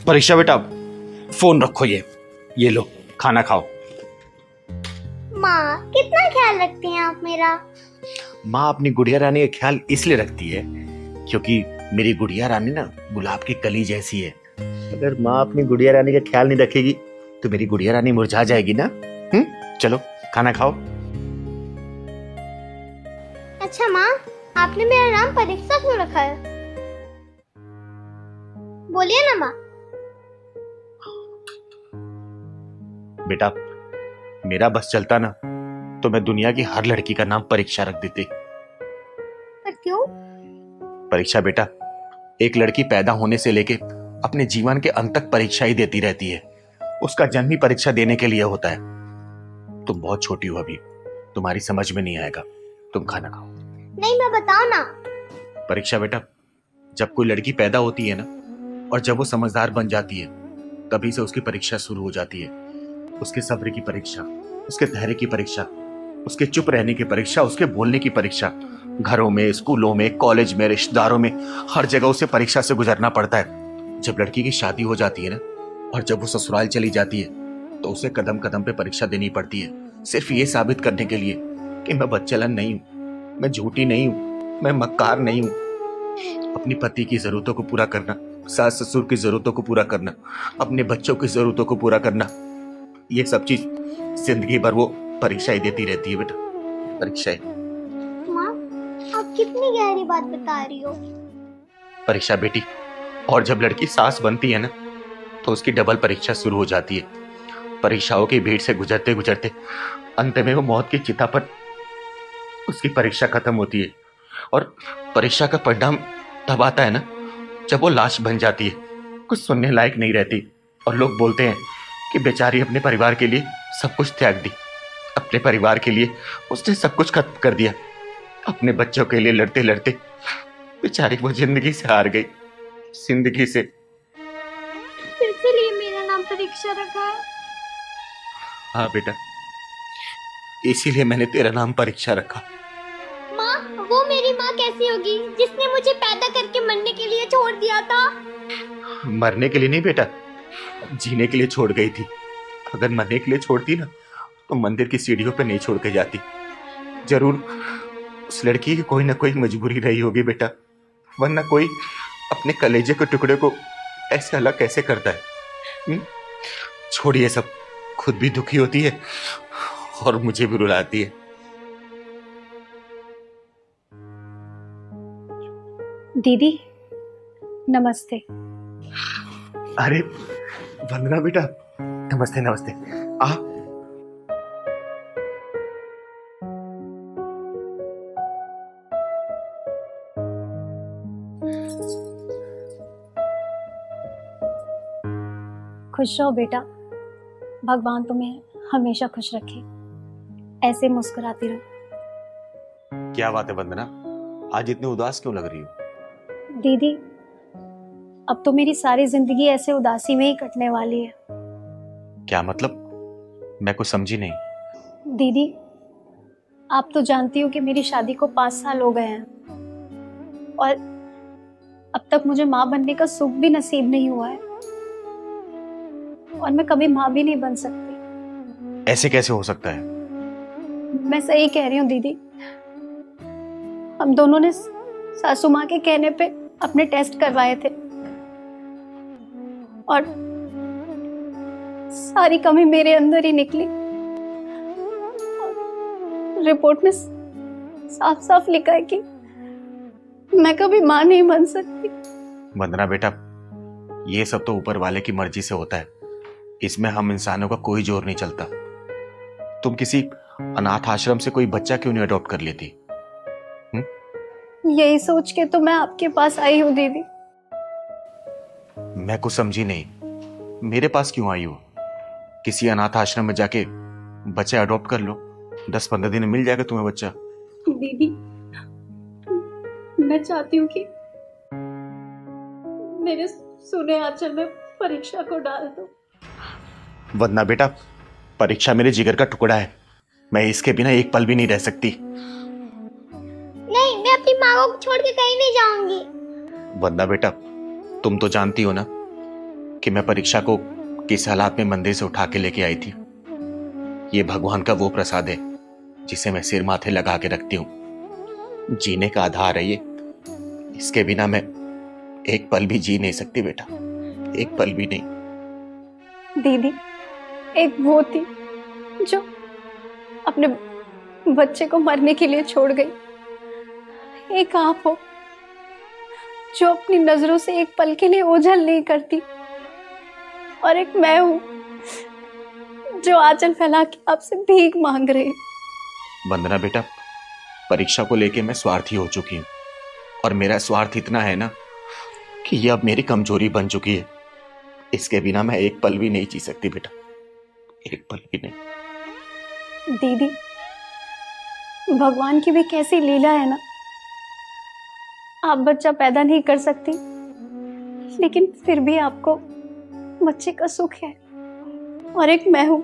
परीक्षा बेटा, फोन रखो, ये लो, खाना खाओ। माँ कितना ख्याल रखती हैं आप मेरा। माँ अपनी गुड़िया रानी का ख्याल इसलिए रखती है क्योंकि मेरी गुड़िया रानी ना गुलाब की कली जैसी है। अगर माँ अपनी गुड़िया रानी का ख्याल नहीं रखेगी तो मेरी गुड़िया रानी मुरझा जाएगी ना। चलो खाना खाओ। अच्छा माँ, आपने मेरा नाम परीक्षा क्यों रखा है? बोलिए ना माँ। बेटा, मेरा बस चलता ना तो मैं दुनिया की हर लड़की का नाम परीक्षा रख देती। पर क्यों? परीक्षा बेटा, एक लड़की पैदा होने से लेके अपने जीवन के अंत तक परीक्षा ही देती रहती है। उसका जन्म ही परीक्षा देने के लिए होता है। तुम बहुत छोटी हो अभी, तुम्हारी समझ में नहीं आएगा। तुम खाना खाओ। नहीं, मैं बताओ ना। परीक्षा बेटा, जब कोई लड़की पैदा होती है ना और जब वो समझदार बन जाती है तभी से उसकी परीक्षा शुरू हो जाती है। उसके सब्र की परीक्षा, उसके धैर्य की परीक्षा, उसके चुप रहने की परीक्षा, उसके बोलने की परीक्षा। घरों में, स्कूलों में, कॉलेज में, रिश्तेदारों में, हर जगह उसे परीक्षा से गुजरना पड़ता है। जब लड़की की शादी हो जाती है ना और जब वो ससुराल चली जाती है तो उसे कदम कदम पे परीक्षा देनी पड़ती है, सिर्फ ये साबित करने के लिए कि मैं बदचलन नहीं हूं, मैं झूठी नहीं हूं, मैं मक्कार नहीं हूं। अपनी पति की जरूरतों को पूरा करना, सास ससुर की जरूरतों को पूरा करना, अपने बच्चों की जरूरतों को पूरा करना, ये सब चीज जिंदगी भर वो परीक्षा ही देती रहती है बेटा, परीक्षा ही। माँ, आप कितनी गहरी बात बता रही हो। परीक्षा बेटी, और जब लड़की सास बनती है ना तो उसकी डबल परीक्षा शुरू हो जाती है। परीक्षाओं की भीड़ से गुजरते गुजरते अंत में वो मौत की चिता पर उसकी परीक्षा खत्म होती है। और परीक्षा का परिणाम तब आता है ना जब वो लाश बन जाती है, कुछ सुनने लायक नहीं रहती और लोग बोलते हैं कि बेचारी अपने परिवार के लिए सब कुछ त्याग दी। अपने परिवार के लिए उसने सब कुछ खत्म कर दिया। अपने बच्चों के लिए लड़ते लड़ते बेचारी वो जिंदगी से हार गई, जिंदगी से। इसलिए मेरा नाम परीक्षा रखा है। हाँ बेटा, इसीलिए मैंने तेरा नाम परीक्षा रखा। माँ, वो मेरी माँ कैसी होगी जिसने मुझे पैदा करके मरने के लिए छोड़ दिया था? मरने के लिए नहीं बेटा, जीने के लिए छोड़ गई थी। अगर मरने के लिए छोड़ती ना तो मंदिर की सीढ़ियों पे नहीं छोड़ के जाती। जरूर उस लड़की की कोई ना कोई मजबूरी रही होगी बेटा, वरना कोई अपने कलेजे के टुकड़े को ऐसे अलग कैसे करता है। छोड़िए सब, खुद भी दुखी होती है और मुझे भी रुलाती है। दीदी नमस्ते। अरे वंदना बेटा, नमस्ते नमस्ते। आ खुश रहो बेटा, भगवान तुम्हें हमेशा खुश रखे, ऐसे मुस्कुराती रहो। क्या बात है वंदना, आज इतनी उदास क्यों लग रही हो? दीदी, अब तो मेरी सारी जिंदगी ऐसे उदासी में ही कटने वाली है। क्या मतलब? मैं कुछ समझी नहीं। दीदी, आप तो जानती हो कि मेरी शादी को 5 साल हो गए हैं और अब तक मुझे माँ बनने का सुख भी नसीब नहीं हुआ है और मैं कभी माँ भी नहीं बन सकती। ऐसे कैसे हो सकता है? मैं सही कह रही हूँ दीदी। हम दोनों ने सासू माँ के कहने पे अपने टेस्ट करवाए थे और सारी कमी मेरे अंदर ही निकली। रिपोर्ट में साफ साफ लिखा है कि मैं कभी माँ नहीं बन सकती। वंदना बेटा, ये सब तो ऊपर वाले की मर्जी से होता है, इसमें हम इंसानों का कोई जोर नहीं चलता। तुम किसी अनाथ आश्रम से कोई बच्चा क्यों नहीं अडॉप्ट कर लेती? यही सोच के तो मैं आपके पास आई हूँ दीदी। मैं कुछ समझी नहीं, मेरे पास क्यों आई हो? किसी अनाथ आश्रम में जाके बच्चा अडॉप्ट कर लो, 10-15 दिन में मिल जाएगा तुम्हें बच्चा। दीदी, मैं चाहती हूँ कि मेरे सुने आंचल में परीक्षा को डाल दो। वंदना बेटा, परीक्षा मेरे जिगर का टुकड़ा है, मैं इसके बिना एक पल भी नहीं रह सकती। नहीं, मैं अपनी माँ को छोड़ के कहीं नहीं जाऊंगी। वंदना बेटा, तुम तो जानती हो ना कि मैं परीक्षा को किस हालात में मंदिर से उठा के लेके आई थी। ये भगवान का वो प्रसाद है जिसे मैं सिर माथे लगा के रखती हूँ। जीने का आधार है ये। इसके बिना मैं एक पल भी जी नहीं सकती बेटा, एक पल भी नहीं। दीदी, एक वो थी जो अपने बच्चे को मरने के लिए छोड़ गई। एक आप हो जो अपनी नजरों से एक पल के लिए ओझल नहीं करती, और एक मैं हूं जो आंचल फैला के आपसे भीख मांग रही। वंदना बेटा, परीक्षा को लेके मैं स्वार्थी हो चुकी हूँ, और मेरा स्वार्थ इतना है ना कि ये अब मेरी कमजोरी बन चुकी है। इसके बिना मैं एक पल भी नहीं जी सकती बेटा, एक पल भी नहीं। दीदी, भगवान की भी कैसी लीला है ना। आप बच्चा पैदा नहीं कर सकती, लेकिन फिर भी आपको बच्चे का सुख है। और एक मैं हूं,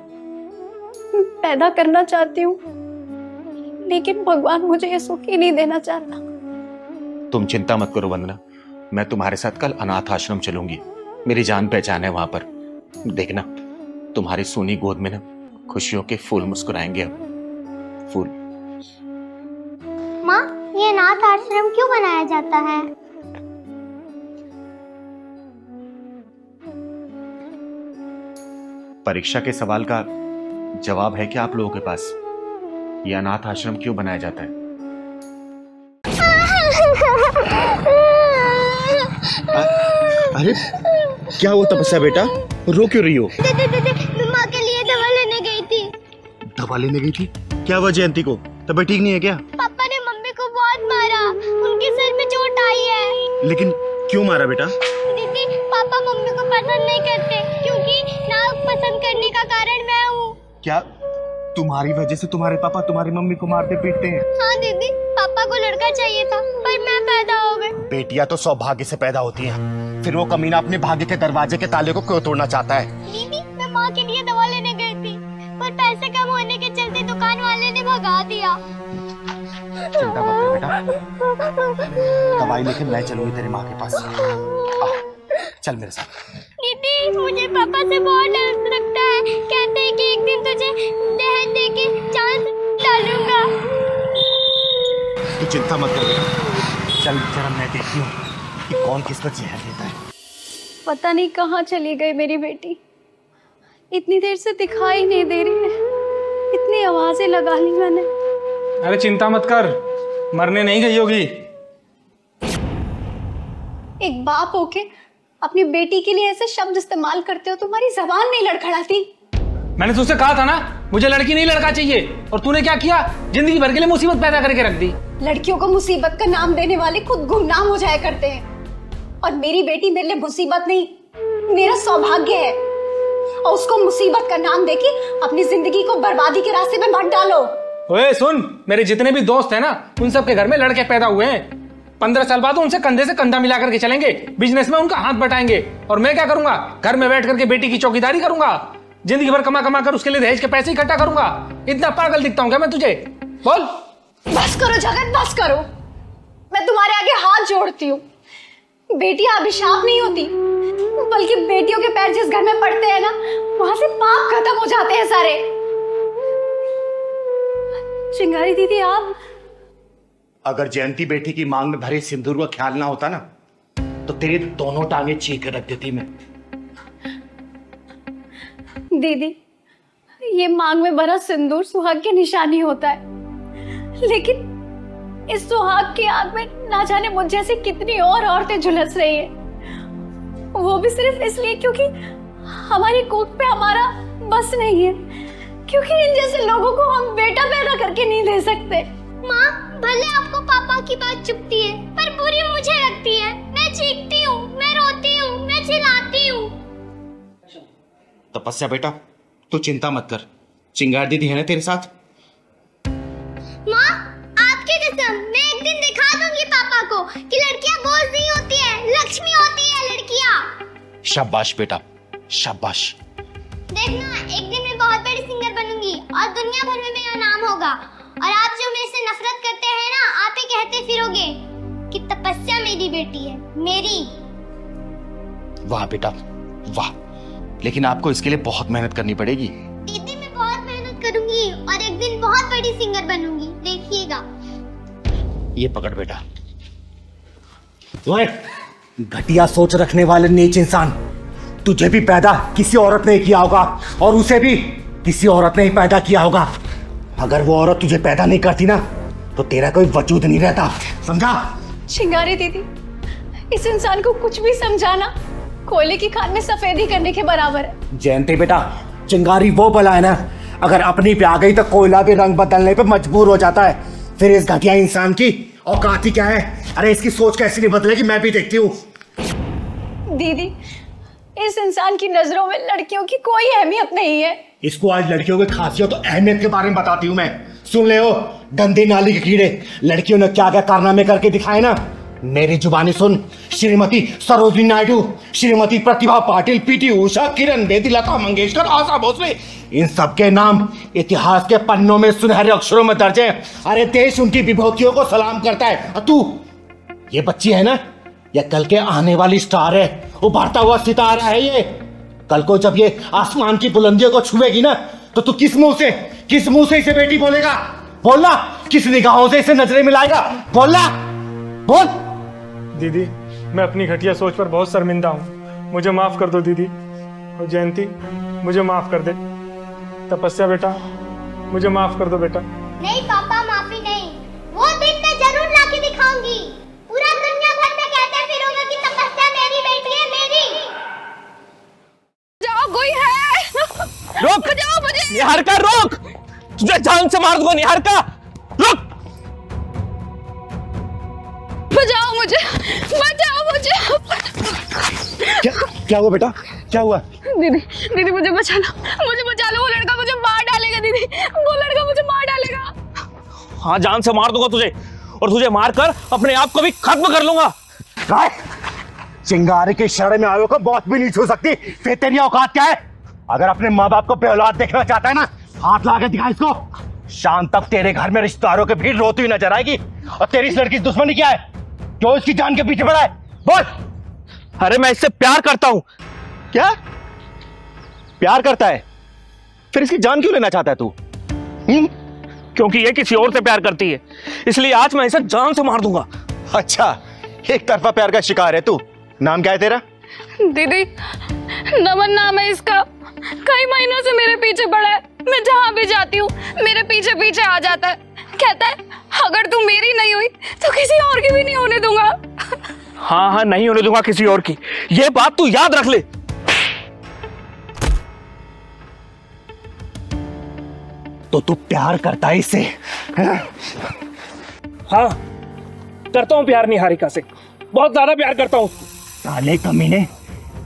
पैदा करना चाहती हूँ, लेकिन भगवान मुझे ये सुख ही नहीं देना चाहता। तुम चिंता मत करो वंदना, मैं तुम्हारे साथ कल अनाथ आश्रम चलूंगी। मेरी जान पहचान है वहां पर। देखना, तुम्हारी सोनी गोद में ना खुशियों के फूल मुस्कुराएंगे। अब फूल। माँ, ये अनाथ आश्रम क्यों बनाया जाता है? परीक्षा के सवाल का जवाब है क्या आप लोगों के पास? ये अनाथ आश्रम क्यों बनाया जाता है? अरे क्या हुआ तपस्या बेटा, रो क्यों रही हो? मैं माँ के लिए दवा लेने गई थी। दवा लेने गई थी? क्या हुआ जयंती को? तबीयत ठीक नहीं है क्या? पापा ने मम्मी को बहुत मारा, उनके सर में चोट आई है। लेकिन क्यों मारा बेटा? दीदी, पापा मम्मी को पसंद नहीं करते, क्योंकि ना पसंद करने का कारण मैं हूँ। क्या तुम्हारी वजह से तुम्हारे पापा तुम्हारी मम्मी को मारते पीटते हैं? हाँ दीदी, पापा को लड़का चाहिए था, पर मैं पैदा हो गई। बेटियां तो सौभाग्य से पैदा होती हैं, फिर वो कमीना अपने भाग्य के दरवाजे के ताले को क्यों तोड़ना चाहता है? दीदी, मैं माँ के लिए दवा लेने गई थी, पर पैसे कम होने के चलते दुकान वाले ने भगा दिया। चिंता मत कर बेटा, दवाई लेके मैं चलूंगी तेरी माँ के पास। चल मेरे साथ। दीदी, मुझे पापा से बहुत डर लगता है। कहते हैं कि एक दिन तुझे दहेज देके जान डालूंगा। तू चिंता मत कर बेटा, चल जरा मैं देखती हूँ कि कौन किस पर जहर देता है। पता नहीं कहाँ चली गई मेरी बेटी। इतनी देर से दिखाई नहीं दे रही है, इतनी आवाजें लगा ली मैंने। अरे चिंता मत कर, मरने नहीं गई होगी। एक बाप होके अपनी बेटी के लिए ऐसे शब्द इस्तेमाल करते हो, तुम्हारी जबान नहीं लड़खड़ाती? मैंने तुझसे कहा था ना, मुझे लड़की नहीं लड़का चाहिए, और तूने क्या किया? जिंदगी भर के लिए मुसीबत पैदा करके रख दी। लड़कियों को मुसीबत का नाम देने वाले खुद गुमनाम हो जाया करते हैं, और मेरी बेटी मेरे लिए मुसीबत नहीं, मेरा सौभाग्य है। और उसको मुसीबत का नाम देके अपनी जिंदगी को बर्बादी के रास्ते में मत डालो। ओए सुन, मेरे जितने भी दोस्त हैं ना, उन सब के घर में लड़के पैदा हुए हैं। 15 साल बाद उनसे कंधे से कंधा मिला करके चलेंगे, बिजनेस में उनका हाथ बटाएंगे। और मैं क्या करूंगा? घर में बैठ करके बेटी की चौकीदारी करूंगा, जिंदगी भर कमा कमा कर उसके लिए दहेज के पैसे इकट्ठा करूंगा। इतना पागल दिखता हूं क्या मैं तुझे? बोल। बस करो जगत, बस करो। मैं तुम्हारे आगे हाथ जोड़ती हूँ। बेटियां अभिशाप नहीं होती, बल्कि बेटियों के पैर जिस घर में पड़ते हैं ना, वहां से पाप खत्म हो जाते हैं सारे। चिंगारी दीदी, आप अगर जयंती बेटी की मांग में भरे सिंदूर का ख्याल ना होता ना, तो तेरे दोनों टांगे चीर कर रख देती मैं। दीदी, ये मांग में भरा सिंदूर सुहाग की निशानी होता है, लेकिन इस सुहाग की आग में ना जाने मुझ जैसी कितनी और औरतें झुलस रही हैं, वो भी सिर्फ इसलिए क्योंकि हमारी कोख पे हमारा बस नहीं है, क्योंकि इन जैसे लोगों को हम बेटा पैदा करके नहीं दे सकते। माँ, भले आपको पापा की बात चुभती है, पर बुरी मुझे लगती है। मैं चीखती हूँ, मैं रोती हूँ, मैं चिल्लाती हूँ। तपस्या बेटा, तू चिंता मत कर, चिंगार दीदी है ना तेरे साथ। माँ, आपकी कसम, मैं एक दिन दिखा दूंगी पापा को कि लड़कियाँ बोझ नहीं होती है, लक्ष्मी होती है लड़कियाँ। शाबाश बेटा, शाबाश। देखना, एक दिन मैं बहुत बड़ी सिंगर बनूंगी और दुनिया भर में मेरा नाम होगा, और आप जो मेरे से नफरत करते हैं ना, आप ही कहते फिरोगे कि तपस्या मेरी बेटी है, मेरी। वाह बेटा, वाह, लेकिन आपको इसके लिए बहुत मेहनत करनी पड़ेगी। दीदी मैं बहुत मेहनत करूंगी और एक दिन बहुत बड़ी सिंगर बनूंगी, देखिएगा। ये पकड़ बेटा। ओए, घटिया सोच रखने वाले नीच इंसान, तुझे भी पैदा किसी औरत ने किया होगा और उसे भी किसी औरत ने ही पैदा किया होगा। अगर वो औरत तुझे पैदा नहीं करती ना तो तेरा कोई वजूद नहीं रहता, समझा? चिंगारी दीदी, इस इंसान को कुछ भी समझाना कोयले की खान में सफेदी करने के बराबर है। जयंती बेटा, चिंगारी वो बला है ना, अगर अपनी पे आ गई तो कोयला भी रंग बदलने पे मजबूर हो जाता है। फिर इस घटिया इंसान की औकात ही क्या है? अरे इसकी सोच कैसे नहीं बदलेगी, मैं भी देखती हूँ। दीदी, इस इंसान की नजरों में लड़कियों की कोई अहमियत नहीं है। इसको आज लड़कियों की खासियत और अहमियत के बारे में बताती हूँ मैं। सुन ले, हो गंदे नाली के कीड़े, लड़कियों ने क्या क्या कारनामे करके दिखाए ना, मेरी जुबानी सुन। श्रीमती सरोजिनी नायडू, श्रीमती प्रतिभा पाटिल, पीटी उषा, किरण बेदी, लता मंगेशकर, आशा भोसले, इन सबके नाम इतिहास के पन्नों में सुनहरे अक्षरों में दर्ज है। अरे देश उनकी विभूतियों को सलाम करता है। और तू, ये बच्ची है ना, ये कल के आने वाली स्टार है, उभरता हुआ सितारा है ये। कल को जब ये आसमान की बुलंदियों को छुएगी ना तो तू किस मुंह से इसे बेटी बोलेगा? बोलना, किस निगाहों से इसे नजरें मिलाएगा? बोलना, बोल। दीदी, मैं अपनी घटिया सोच पर बहुत शर्मिंदा हूँ, मुझे माफ कर दो दीदी। और जयंती, मुझे माफ कर दे। तपस्या बेटा, मुझे माफ कर दो बेटा। नहीं पापा, माफी नहीं। वो दिन मैं जरूर लाके दिखाऊंगी। पूरा दुनिया भर में कहते फिरोगे कि तपस्या मेरी बेटी है, मेरी। जाओ, कोई है। रोक, बचाओ मुझे। निहारिका रोक, तुझे जान से मार दूंगा। निहारिका रुक। बचाओ मुझे, बचाओ मुझे। क्या हुआ बेटा, क्या हुआ? दीदी, दीदी मुझे बचा लो, मुझे बचा लो। वो लड़का मुझे मार डालेगा दीदी, वो लड़का मुझे मार डालेगा। हाँ, जान से मार दूंगा तुझे, और तुझे मारकर अपने आप को भी खत्म कर लूंगा। चिंगारी के इशारे में आयो को बहुत भी नहीं छू सकती। फिर तेरी औकात क्या है? अगर अपने माँ बाप को बेऔलाद देखना चाहता है ना, हाथ ला के दिखा इसको। शाम तक तेरे घर में रिश्तेदारों के भीड़ रोती हुई नजर आएगी। और तेरी इस लड़की की दुश्मनी क्या है? क्यों इसकी जान के पीछे पड़ा है? बोल। अरे मैं इससे प्यार करता हूं। क्या प्यार करता है? फिर इसकी जान क्यों लेना चाहता है तू? क्योंकि ये किसी और से प्यार करती है, इसलिए आज मैं इसे जान से मार दूंगा। अच्छा, एक तरफा प्यार का शिकार है तू। नाम क्या है तेरा? दीदी, नमन नाम है इसका। कई महीनों से मेरे पीछे पड़ा है। मैं जहां भी जाती हूँ मेरे पीछे पीछे आ जाता है। कहता है अगर तू मेरी नहीं हुई तो किसी और की भी नहीं होने दूंगा। हाँ हाँ, नहीं होने दूंगा किसी और की, ये बात तू याद रख ले। तो तू प्यार करता है इससे? हाँ, करता हूं प्यार निहारिका से, बहुत ज्यादा प्यार करता हूं। साले कमीने,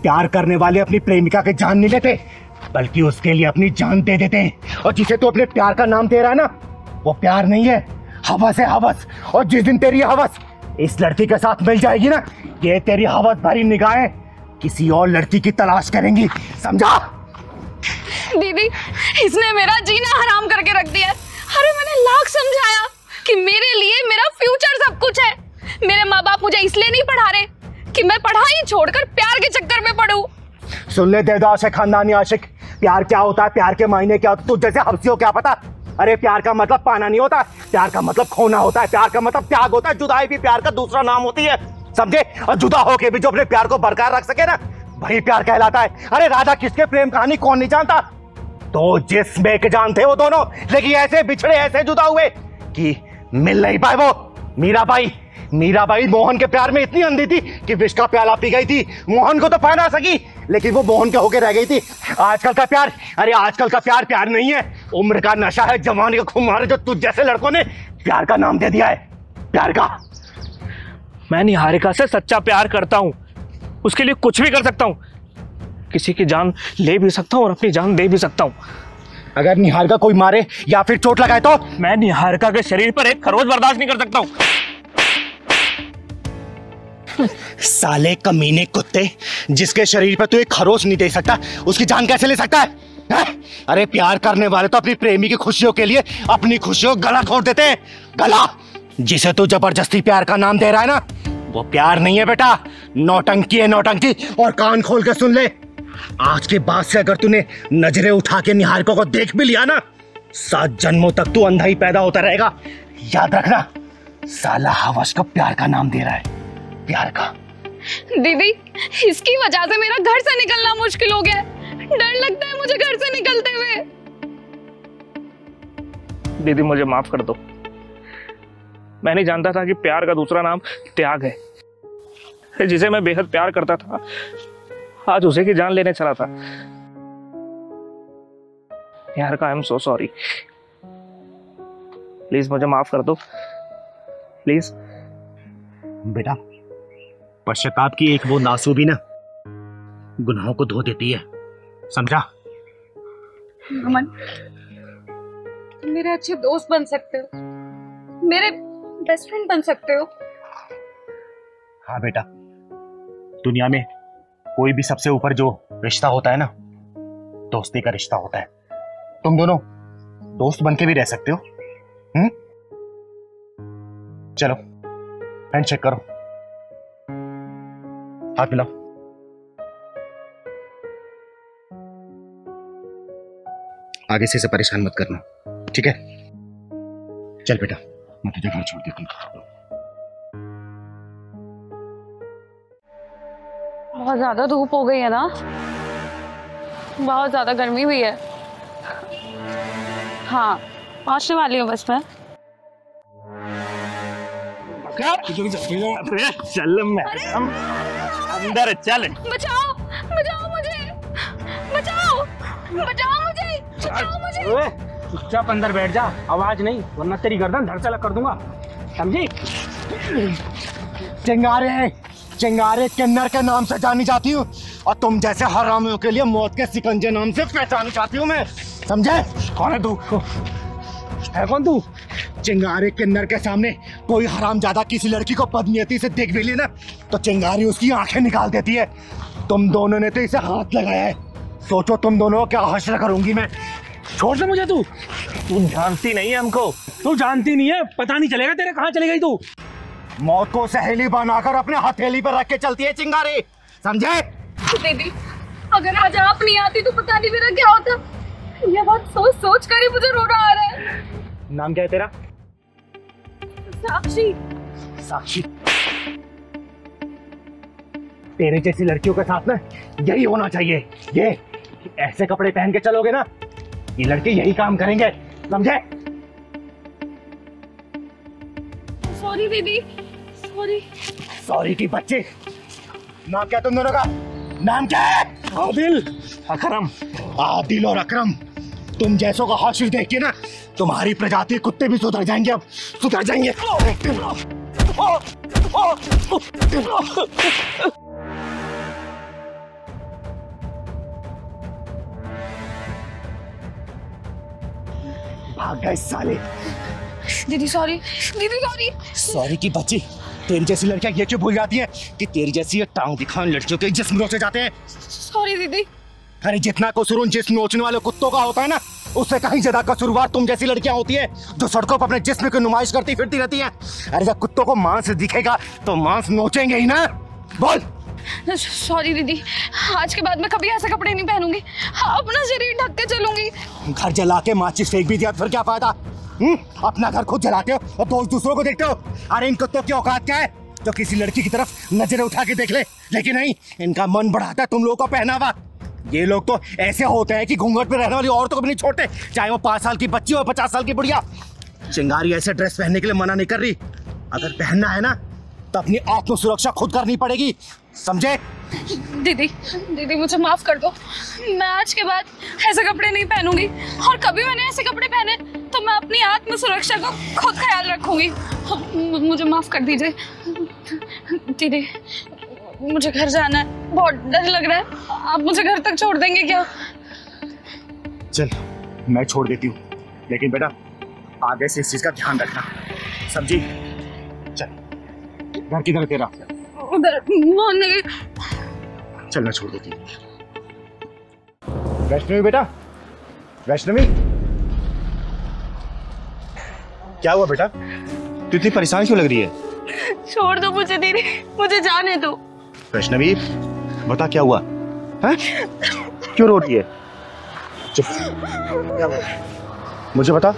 प्यार करने वाले अपनी प्रेमिका के जान नहीं लेते, बल्कि उसके लिए अपनी जान दे देते हैं। और जिसे तू अपने प्यार का नाम दे रहा है ना, वो प्यार नहीं है, हवस है, हवस। और जिस दिन तेरी हवस इस लड़की के साथ मिल जाएगी ना, ये तेरी हवस भरी निगाहें किसी और लड़की की तलाश करेंगी, समझा? दीदी, इसने मेरा जीना हराम करके रख दिया है। अरे मैंने लाख समझाया कि मेरे लिए मेरा फ्यूचर सब कुछ है। मेरे माँ बाप मुझे इसलिए नहीं पढ़ा रहे कि मैं पढ़ाई छोड़कर प्यार के चक्कर में पढ़ूं। सुन ले देवदास है खानदानी आशिक, प्यार क्या होता है, प्यार के मायने क्या होता है, तू जैसे हफ्सी हो क्या पता? अरे प्यार का मतलब पाना नहीं होता, प्यार का मतलब खोना होता है, प्यार का मतलब त्याग होता है। जुदाई भी प्यार का दूसरा नाम होती है, समझे? और जुदा होके भी जो अपने प्यार को बरकरार रख सके ना, वही प्यार कहलाता है। अरे राधा कृष्ण के प्रेम कहानी कौन नहीं जानता? तो जिसमें के जानते वो दोनों, लेकिन ऐसे बिछड़े, ऐसे जुदा हुए कि मिल नहीं पाए। वो मीराबाई मोहन के प्यार में इतनी अंधी थी कि विष का प्याला पी गई थी। मोहन को तो पा ना सकी, लेकिन वो मोहन के होके रह गई थी। आजकल का प्यार, अरे आजकल का प्यार प्यार नहीं है, उम्र का नशा है, जवानी का खुमार है, जो तुझ जैसे लड़कों ने प्यार का नाम दे दिया है। प्यार का, मैं निहारिका से सच्चा प्यार करता हूं, उसके लिए कुछ भी कर सकता हूं, किसी की जान ले भी सकता हूं और अपनी जान दे भी सकता हूं। अगर निहारिका कोई मारे या फिर चोट लगाए तो? मैं निहारिका के शरीर पर एक खरोच बर्दाश्त नहीं कर सकता हूं। साले कमीने कुत्ते, जिसके शरीर पर तू एक खरोच नहीं दे सकता, उसकी जान कैसे ले सकता है? अरे प्यार करने वाले तो अपनी प्रेमी की खुशियों के लिए अपनी खुशियों गला घोट देते हैं। गला, जिसे तू जबरदस्ती प्यार का नाम दे रहा है ना, वो प्यार नहीं है बेटा, नौटंकी है, नौटंकी। और कान खोल के सुन ले, आज के बाद से अगर तूने नजरें उठा के निहारिका को देख भी लिया ना, 7 जन्मों तक तू अंधा ही पैदा होता रहेगा। याद रखना, साला हवस को प्यार का नाम दे रहा है, प्यार का। दीदी, इसकी वजह से मेरा घर से निकलना मुश्किल हो गया है। डर लगता है मुझे घर से निकलते हुए। दीदी मुझे माफ कर दो। मैं नहीं जानता था कि प्यार का दूसरा नाम त्याग है। जिसे मैं बेहद प्यार करता था, आज उसे की जान लेने चला था। यार का I am so sorry. Please मुझे माफ कर दो, प्लीज। बेटा, पश्चाताप की एक वो नासू भी ना गुनाहों को धो देती है, समझा? अमन, तुम मेरे अच्छे दोस्त बन सकते हो, मेरे बेस्ट फ्रेंड बन सकते हो। हाँ बेटा, दुनिया में कोई भी सबसे ऊपर जो रिश्ता होता है ना, दोस्ती का रिश्ता होता है। तुम दोनों दोस्त बन के भी रह सकते हो। चलो हैंडशेक करो, हाथ मिलाओ। आगे से इसे परेशान मत करना, ठीक है? चल बेटा, मैं तुझे घर छोड़ देती हूँ। बहुत ज्यादा धूप हो गई है ना, बहुत ज्यादा गर्मी भी है। हाँ, पहुंचने वाली हूँ बस मैं। चल मैडम, अंदर चल। बचाओ, बचाओ मुझे, बचाओ, बचाओ मुझे, बचाओ मुझे। चुपचाप अंदर बैठ जा, आवाज नहीं, वरना तेरी गर्दन धड़ से अलग कर दूंगा, समझी? चिंगारे, चिंगारे किन्नर के नाम से जानी जाती हूँ, और तुम जैसे हरामियों के लिए मौत के सिकंजे नाम से पहचानी जाती हूँ मैं, समझे? कौन है तू? है कौन तू? चिंगारे किन्नर के सामने कोई हरामजादा किसी लड़की को बदनीयती से देख भी ले ना, तो चिंगारी उसकी आंखें निकाल देती है। तुम दोनों ने तो इसे हाथ लगाया है, सोचो तुम दोनों को क्या हश्र करूंगी मैं। छोड़ दे मुझे तू जानती नहीं है हमको। तू जानती नहीं है, पता नहीं चलेगा तेरे कहाँ चली गई तू। मौत को सहेली बनाकर अपने हथेली पर रख के चलती है चिंगारी, समझे? दीदी, अगर आज आप नहीं आती तो पता नहीं मेरा क्या होता। ये बात सोच सोच कर ही मुझे रोना आ रहा है। नाम क्या है तेरा? साक्षी। साक्षी, तेरे जैसी लड़कियों के साथ ना यही होना चाहिए। ये ऐसे कपड़े पहन के चलोगे ना, ये लड़के यही काम करेंगे, समझे? सॉरी दीदी, सॉरी। सॉरी की बच्चे। नाम क्या तुम दोनों का? नाम क्या है? आदिल, अकरम। आदिल और अकरम, तुम जैसों का हाशिर देख के ना तुम्हारी प्रजाति कुत्ते भी सुधर जाएंगे, अब सुधर जाएंगे। भाग गए साले। दीदी सॉरी, दीदी सॉरी। सॉरी की बच्ची, तेरी जैसी लड़कियां ये क्यों भूल जाती है कि तेरी जैसी ये टांग दिखाने लड़कियों के जिस्म नोचे जाते हैं। सॉरी दीदी। अरे जितना कसूर उन जिस्म नोचने वाले कुत्तों का होता है ना, उससे कहीं ज्यादा कसूरवार तुम जैसी लड़कियां होती है जो सड़कों पर अपने जिस्म की नुमाइश करती फिरती रहती हैं। अरे जब कुत्तों को मांस दिखेगा तो मांस नोचेंगे ही ना। बोल। सॉरी दीदी, आज के बाद मैं कभी ऐसे कपड़े नहीं पहनूंगी, अपना शरीर ढक के चलूंगी। घर जला के माचिस फेंक भी दिया फिर क्या फायदा? अपना घर खुद जलाते हो और दोस्त दूसरों को देखते हो। अरे इन कुत्तों की औकात क्या है तो किसी लड़की की तरफ नजरें उठा के देख ले, लेकिन नहीं, इनका मन बढ़ाता है तुम लोगों का पहनावा। ये लोग तो ऐसे होते हैं कि घूंघट पे रहने वाली औरतों को भी नहीं छोड़ते, चाहे वो 5 साल की बच्ची हो 50 साल की बुढ़िया। चिंगारी ऐसे ड्रेस पहनने के लिए मना नहीं कर रही, अगर पहनना है ना तो अपनी आत्म सुरक्षा खुद करनी पड़ेगी, समझे? दीदी, दीदी मुझे माफ कर दो, मैं आज के बाद ऐसे कपड़े नहीं पहनूंगी, और कभी मैंने ऐसे कपड़े पहने तो मैं अपनी आत्म सुरक्षा का खुद ख्याल रखूंगी। मुझे माफ कर दीजिए दीदी, मुझे घर जाना है, बहुत डर लग रहा है, आप मुझे घर तक छोड़ देंगे क्या? चल मैं छोड़ देती हूँ, लेकिन बेटा आगे से इस चीज का ध्यान रखना, समझी? चल, घर किधर तेरा? उधर मोहन नगर। चल मैं छोड़ देती हूँ। वैष्णवी बेटा, वैष्णवी क्या हुआ बेटा? तू इतनी परेशान क्यों लग रही है? छोड़ दो मुझे दीदी, मुझे जाने दो। वैष्णवी बता क्या हुआ? हैं? क्यों रो रही है? चुप। मुझे बता।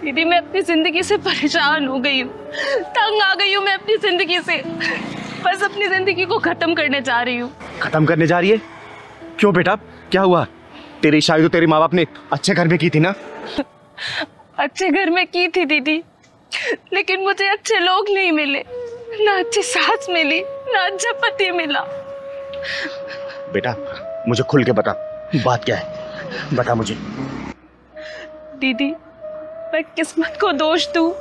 दीदी मैं अपनी जिंदगी से परेशान हो गई हूँ, तंग आ गई हूँ मैं अपनी जिंदगी से। बस अपनी जिंदगी को खत्म करने जा रही हूँ। खत्म करने जा रही है? क्यों बेटा, क्या हुआ? तेरी शादी तो तेरे माँ बाप ने अच्छे घर में की थी ना? अच्छे घर में की थी दीदी, लेकिन मुझे अच्छे लोग नहीं मिले, ना अच्छी सास मिली, ना अच्छा पति मिला। बेटा मुझे खुल के बता, बात क्या है? बता मुझे। दीदी मैं किस्मत को दोष दूं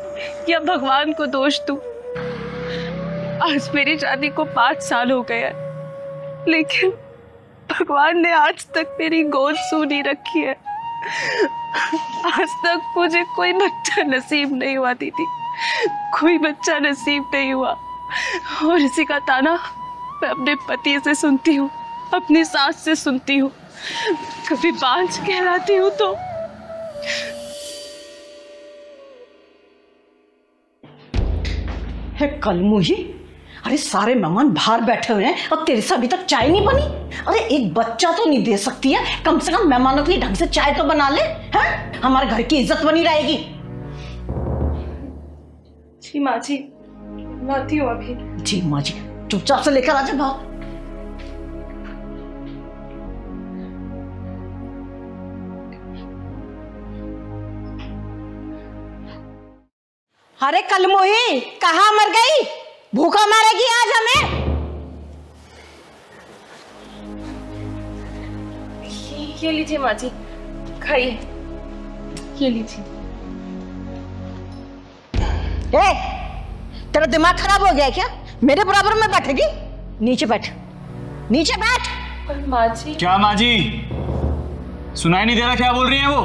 या भगवान को दोष दूं? आज मेरी शादी को 5 साल हो गए हैं, लेकिन भगवान ने आज तक मेरी गोद सूनी रखी है। आज तक मुझे कोई बच्चा नसीब नहीं हुआ दीदी, कोई बच्चा नसीब नहीं हुआ। और इसी का ताना मैं अपने पति से सुनती हूँ, अपनी सास से सुनती हूँ, कभी बांझ कहलाती हूँ तो। है कलमुही, अरे सारे मेहमान बाहर बैठे हुए हैं और तेरे से अभी तक चाय नहीं बनी? अरे एक बच्चा तो नहीं दे सकती है, कम से कम मेहमानों के लिए ढंग से चाय तो बना ले, हैं? हमारे घर की इज्जत बनी रहेगी। जी माँ जी, लाती हूँ अभी। जी माँ जी, चुपचाप से लेकर आ जा भाव। अरे कलमुही कहाँ मर गई? भूखा मारेगी आज हमें। ये लीजिए माँ जी, खाइए, ये लीजिए। ए, तेरा दिमाग खराब हो गया है क्या? मेरे बराबर में बैठेगी? नीचे बैठ, नीचे बैठ। पर माँ जी। क्या माँ जी, सुनाई नहीं दे रहा क्या बोल रही है वो?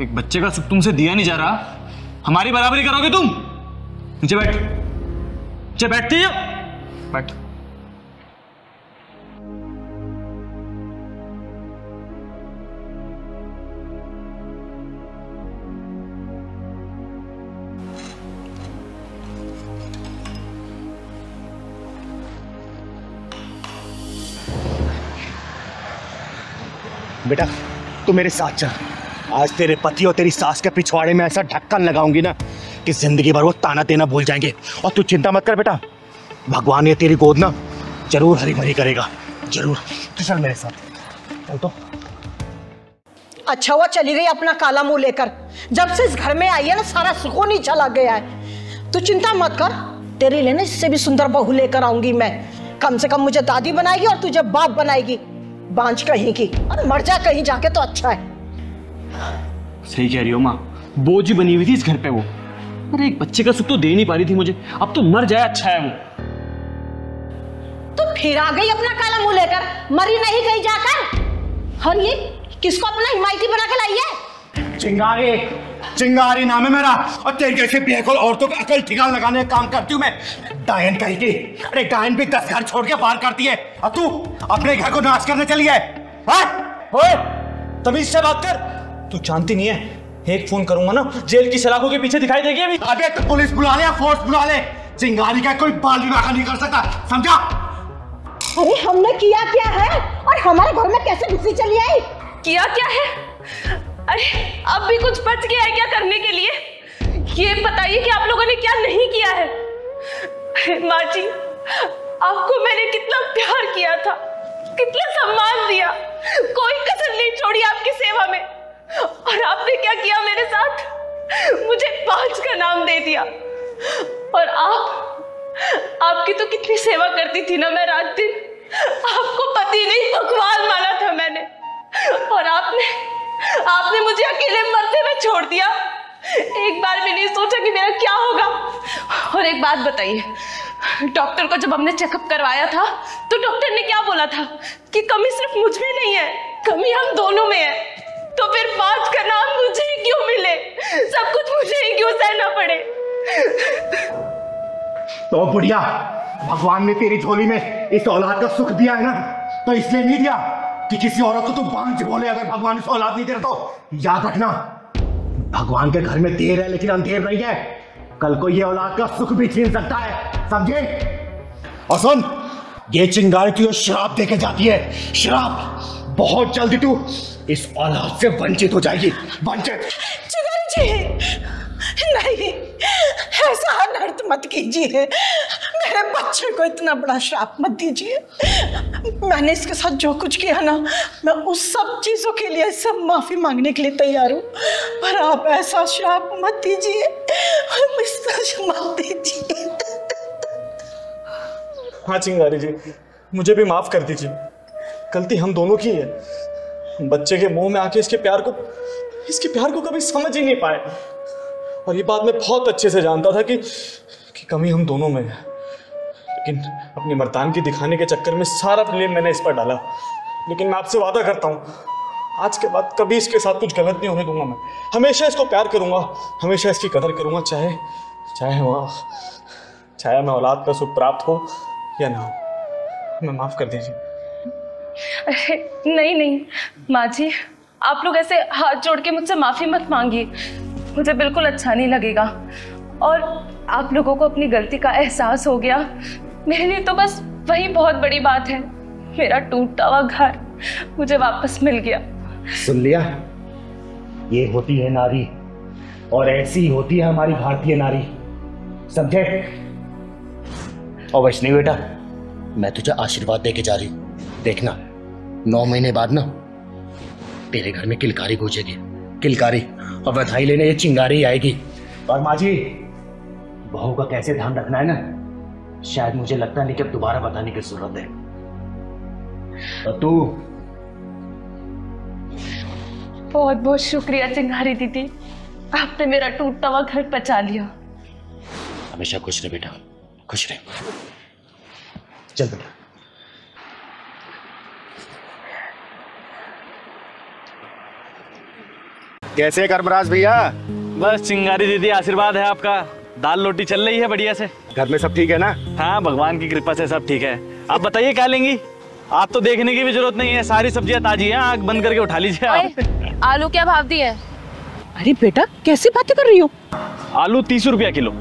एक बच्चे का सुख तुमसे दिया नहीं जा रहा, हमारी बराबरी करोगे तुम? नीचे बैठ, नीचे बैठती हो, बैठ। बेटा तू मेरे साथ चल, आज तेरे पति और तेरी सास के पिछवाड़े में ऐसा ढक्कन लगाऊंगी ना कि जिंदगी भर वो ताना देना भूल जाएंगे। और तू चिंता मत कर बेटा, भगवान ये तेरी गोद ना जरूर हरी भरी करेगा, जरूर। तो चल मेरे साथ चल। तो अच्छा हुआ चली गई अपना काला मुंह लेकर, जब से इस घर में आई है ना सारा सुकून ही चला गया है। तू चिंता मत कर, तेरे लिए ना इससे भी सुंदर बहू लेकर आऊंगी मैं। कम से कम मुझे दादी बनाएगी और तुझे बाप बनाएगी, बांझ कहीं की, और मर जा कहीं जाके तो अच्छा है। सही कह रही हो माँ, बोझ ही बनी हुई थी इस घर पे वो। अरे एक बच्चे का सुख तो दे नहीं पा रही थी मुझे, अब तो मर जाए अच्छा है वो। तो फिर आ गई अपना काला मुंह लेकर, मरी नहीं कहीं जाकर। और ये किसको अपना हिमायती बना के लाई है? चिंगारी, चिंगारी नाम है मेरा, और तेरे जैसे बेअकल औरतों का अकल ठिकाना लगाने का काम करती हूँ मैं। डायन कही थी, अरे डायन भी 10 घर छोड़ के बाहर करती है, और तू अपने घर को नाश करने चली है। ओए, तमीज से बात कर। तू जानती नहीं है, एक फोन करूंगा ना जेल की सलाखों के पीछे दिखाई देगी अभी। अबे तो पुलिस बुला ले या फोर्स बुला ले, चिंगारी का कोई बाल विवाह नहीं कर सकता, समझा? अरे हमने किया क्या है और हमारे घर में कैसे घुसी चली आई? किया क्या है? अरे अब भी कुछ बच गया है क्या करने के लिए? ये बताइए कि आप लोगों ने क्या नहीं किया है। माँ जी, आपको मैंने कितना प्यार किया था, कितना सम्मान दिया, कोई कसर नहीं छोड़ी आपकी सेवा में, और आपने क्या किया मेरे साथ? मुझे बांझ का नाम दे दिया। और आपकी तो कितनी सेवा करती थी ना मैं रात दिन, आपको पति नहीं भगवान माना था मैंने, और आपने मुझे अकेले मरते हुए छोड़ दिया। एक बार भी नहीं सोचा कि मेरा क्या होगा। और एक बात बताइए, डॉक्टर को जब हमने चेकअप करवाया था तो डॉक्टर ने क्या बोला था कि कमी सिर्फ मुझ में नहीं है, कमी हम दोनों में है। तो फिर बांझ का नाम मुझे ही क्यों मिले? सब कुछ मुझे ही क्यों सहना पड़े? तो बुढ़िया, भगवान ने तेरी झोली में इस औलाद का सुख दिया है ना, तो इसलिए नहीं दिया कि किसी औरत को तू बांझ बोले। अगर भगवान इस औलाद नहीं दे रहा तो याद रखना, भगवान के घर में देर है लेकिन अंधेर नहीं है। कल को ये औलाद का सुख भी छीन सकता है, समझे? और सुन, ये चिंगारी तुझे श्राप देके जाती है, श्राप। बहुत जल्दी तू इस औलाद से वंचित हो जाएगी, वंचित। चिंगारी जी, नहीं, ऐसा अनर्थ मत कीजिए, मेरे बच्चे को इतना बड़ा श्राप मत दीजिए। मैंने इसके साथ जो कुछ किया ना, मैं उस सब चीजों के लिए सब माफी मांगने के लिए तैयार हूँ, पर आप ऐसा श्राप मत दीजिए, मत दीजिए। हाँ चिंगारी जी, मुझे भी माफ कर दीजिए, गलती हम दोनों की है। बच्चे के मुंह में आके इसके प्यार को कभी समझ ही नहीं पाए, और ये बात मैं बहुत अच्छे से जानता था कि कमी हम दोनों में है, लेकिन अपनी मर्दानगी दिखाने के चक्कर में सारा ब्लेम मैंने इस पर डाला। लेकिन मैं आपसे वादा करता हूँ, आज के बाद कभी इसके साथ कुछ गलत नहीं होने दूंगा। मैं हमेशा इसको प्यार करूंगा, हमेशा इसकी कदर करूंगा, चाहे मैं औलाद का सुख प्राप्त हो या ना हो। मैं माफ कर दीजिए। अरे नहीं माँ जी, आप लोग ऐसे हाथ जोड़ के मुझसे माफी मत मांगिए, मुझे बिल्कुल अच्छा नहीं लगेगा। और आप लोगों को अपनी गलती का एहसास हो गया, मेरे लिए तो बस वही बहुत बड़ी बात है। मेरा टूटा हुआ घर मुझे वापस मिल गया। सुन लिया, ये होती है नारी, और ऐसी होती है हमारी भारतीय नारी, समझे? और वैष्णवी बेटा, मैं तुझे आशीर्वाद देके जा रही हूं, देखना 9 महीने बाद ना तेरे घर में किलकारी गूंजेगी, किलकारी, और बधाई लेने ये चिंगारी आएगी। और माँ जी, बहू का कैसे ध्यान रखना है ना, शायद मुझे लगता नहीं कि अब दोबारा बताने की जरूरत है। और तू बहुत बहुत शुक्रिया चिंगारी दीदी, आपने मेरा टूटा हुआ घर बचा लिया। हमेशा खुश रहे बेटा, खुश रहे। चल बेटा। कैसे कर्मराज भैया? बस चिंगारी दीदी, आशीर्वाद है आपका, दाल रोटी चल रही है बढ़िया से। घर में सब ठीक है ना? हाँ, भगवान की कृपा से सब ठीक है। आप बताइए क्या लेंगी? आप तो देखने की भी जरूरत नहीं है, सारी सब्जियां ताजी हैं, आग बंद करके उठा लीजिए आप। आलू क्या भाव दिए? अरे बेटा, कैसी बातें कर रही हो? आलू 30 रुपया किलो।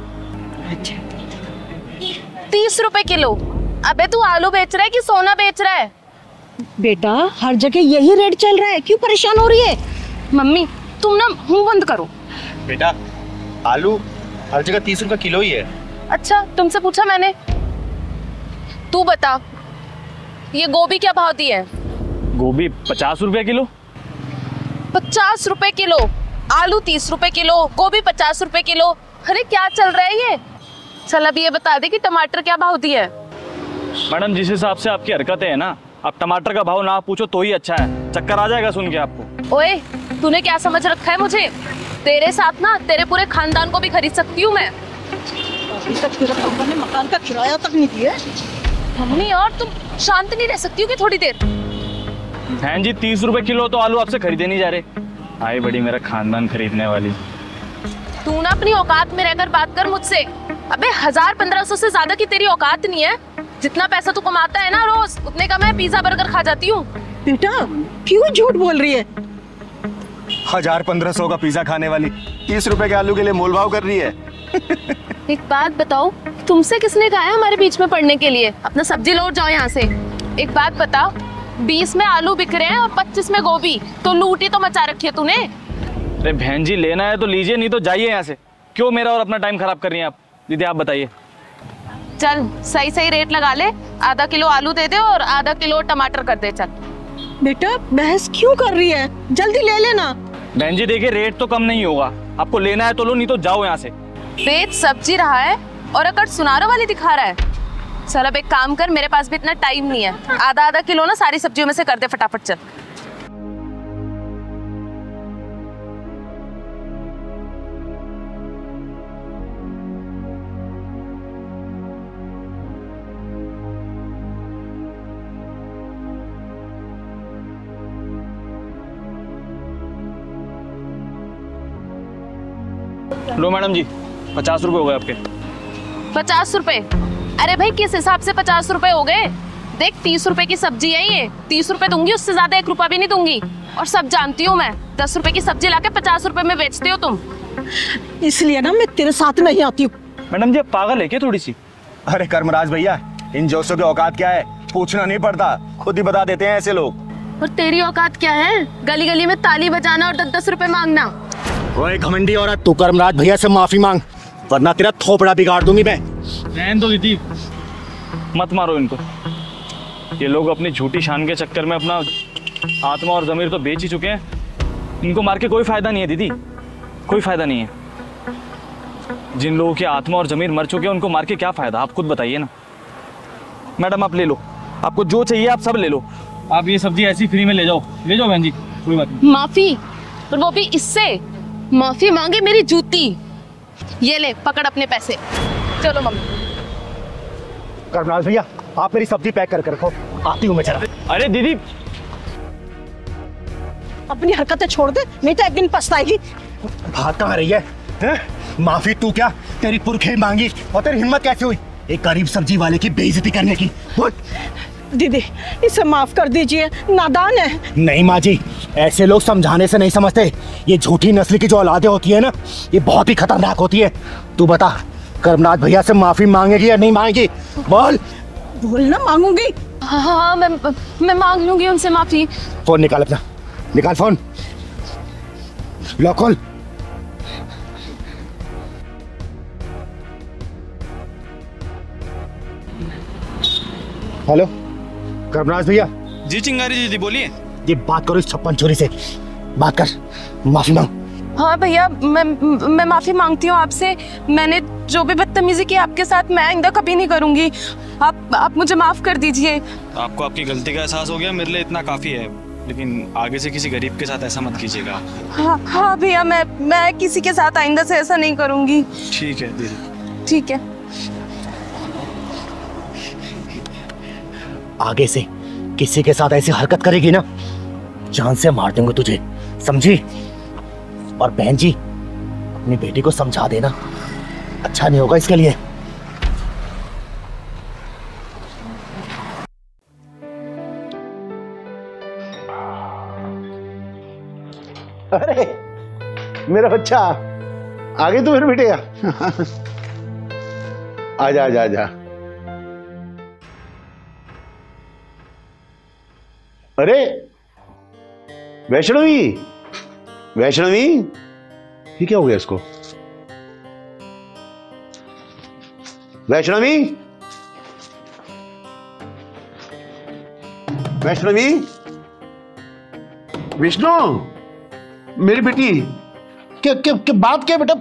30 रुपए किलो? अबे तू आलू बेच रहा है कि सोना बेच रहा है? बेटा, हर जगह यही रेट चल रहा है, क्यों परेशान हो रही है? मम्मी तुम ना मुंह बंद करो। बेटा, आलू हर जगह 30 रुपए किलो ही है। अच्छा, तुमसे पूछा मैंने? तू बता, ये गोभी क्या भाव दी है? गोभी 50 रुपया किलो। 50 रुपए किलो? आलू 30 रुपए किलो, गोभी 50 रुपए किलो। अरे क्या चल रहा है ये? चल अब ये बता दे कि टमाटर क्या भाव दी है? मैडम, जिस हिसाब से आपकी हरकतें हैं ना, आप टमाटर का भाव ना पूछो तो ही अच्छा है, चक्कर आ जाएगा सुन के आपको। ओए, तूने क्या समझ रखा है मुझे? तेरे साथ ना तेरे पूरे खानदान को भी खरीद सकती हूँ मैं। अभी तक तेरे पापा ने मकान का किराया तक नहीं दिया। मम्मी, और तुम शांत नहीं रह सकती हो कि थोड़ी देर? बहन जी, 30 रुपए किलो तो आलू आपसे खरीदे नहीं जा रहे। आई बड़ी मेरा खानदान खरीदने वाली। तू ना अपनी औकात में रहकर बात कर मुझसे। अबे 1000-1500 से ज्यादा की तेरी औकात नहीं है। जितना पैसा तू कमाता है ना रोज, उतने का मैं पिज्जा बर्गर खा जाती हूँ। बेटा, क्यों झूठ बोल रही है? 1000-1500 का पिज्जा खाने वाली 30 रुपए के आलू के लिए मोलभाव कर रही है। एक बात बताओ, तुमसे किसने कहा है हमारे बीच में पड़ने के लिए? अपना सब्जी लौट जाओ यहाँ से। एक बात बता, 20 में आलू बिक रहे हैं और 25 में गोभी, तो लूटी तो मचा रखी है तूने। अरे बहन जी, लेना है तो लीजिए, नहीं तो जाइए यहाँ से। क्यों मेरा और अपना टाइम खराब कर रही हैं आप? दीदी आप बताइए। चल सही सही रेट लगा ले, आधा किलो आलू दे दे और आधा किलो टमाटर कर दे। चल बेटा, बहस क्यों कर रही है? जल्दी ले लेना। बहन जी देखिए, रेट तो कम नहीं होगा, आपको लेना है तो लो, नहीं तो जाओ यहाँ से। बेच सब्जी रहा है और अकड़ सुनारो वाली दिखा रहा है। चल अब एक काम कर, मेरे पास भी इतना टाइम नहीं है, आधा किलो ना सारी सब्जियों में से कर दे फटाफट। चल लो मैडम जी, 50 रुपए हो गए आपके। 50 रुपए? अरे भाई किस हिसाब से 50 रुपए हो गए? देख 30 रुपए की सब्जी है ये, 30 रुपए दूंगी, उससे ज्यादा 1 रुपया भी नहीं दूंगी। और सब जानती हूँ मैं, 10 रुपए की सब्जी लाके 50 रुपए में बेचते हो तुम। इसलिए ना मैं तेरे साथ नहीं आती हूँ। मैडम जी, आप पागल है क्या थोड़ी सी? अरे कर्मराज भैया, इन जोशों की औकात क्या है? पूछना नहीं पड़ता, खुद ही बता देते हैं ऐसे लोग। और तेरी औकात क्या है? गली गली में ताली बजाना और 10-10 रुपए मांगना। ओए घमंडी औरत, तू कर्मराज भैया से माफी मांग, वरना तेरा थोपड़ा बिगाड़ दूंगी मैं। रहने दो दीदी, मत मारो इनको। ये लोग अपनी झूठी शान के चक्कर में अपना आत्मा और ज़मीर तो बेच ही चुके हैं। इनको मार के कोई फायदा नहीं है दीदी, कोई फायदा नहीं है। जिन लोगों की आत्मा और ज़मीर मर चुके हैं उनको मार के क्या फायदा, आप खुद बताइए ना। मैडम आप ले लो, आपको जो चाहिए आप सब ले लो। आप ये सब्जी ऐसी फ्री में ले जाओ बहन जी, कोई बात नहीं। माफी? और वो भी इससे? माफी मांगे मेरी जूती। ये ले पकड़ अपने पैसे, चलो मम्मी। कर्मराज भैया आप मेरी सब्जी पैक करके रखो, आती हूँ मैं जरा। अरे दीदी अपनी हरकतें छोड़ दे, नहीं तो एक दिन पछताएगी। भाग कहाँ रही है? माफी तू क्या, तेरी पुरखे मांगी और तेरी हिम्मत कैसे हुई एक गरीब सब्जी वाले की बेइज्जती करने की? बोल। दीदी इसे माफ कर दीजिए, नादान है। नहीं माँ जी, ऐसे लोग समझाने से नहीं समझते। ये झूठी नस्ल की जो औलादें होती है ना, ये बहुत ही खतरनाक होती है। तू बता कर्मनाथ भैया से माफी मांगेगी या नहीं मांगेगी? बोल। बोल ना, मांगूंगी। हाँ मैं मांग लूंगी उनसे माफी। फोन निकाल अपना, निकाल फोन, लो खोल। हेलो कर्मराज भैया। जी चिंगारी दीदी बोलिए। ये बात करो इस छप्पन छोरी से, बात कर, माफी मांग। हाँ भैया मैं माफी मांगती हूँ आपसे। मैंने जो भी बदतमीजी की आपके साथ, मैं आइंदा कभी नहीं करूंगी। आप मुझे माफ कर दीजिए। आपको आपकी गलती का एहसास हो गया, मेरे लिए इतना काफी है। लेकिन आगे से किसी गरीब के साथ ऐसा मत कीजिएगा। हाँ भैया मैं किसी के साथ आइंदा से ऐसा नहीं करूंगी। ठीक है दीदी। ठीक है। आगे से किसी के साथ ऐसी हरकत करेगी ना, जान से मार दूंगा तुझे, समझी? और बहन जी अपनी बेटी को समझा देना, अच्छा नहीं होगा इसके लिए। अरे मेरा बच्चा आ गई तू फिर बेटे? आजा आजा आजा। अरे वैष्णवी, वैष्णवी ये क्या हो गया इसको? वैष्णवी, वैष्णवी, विष्णु मेरी बेटी, क्या क्या क्या बात क्या है बेटा?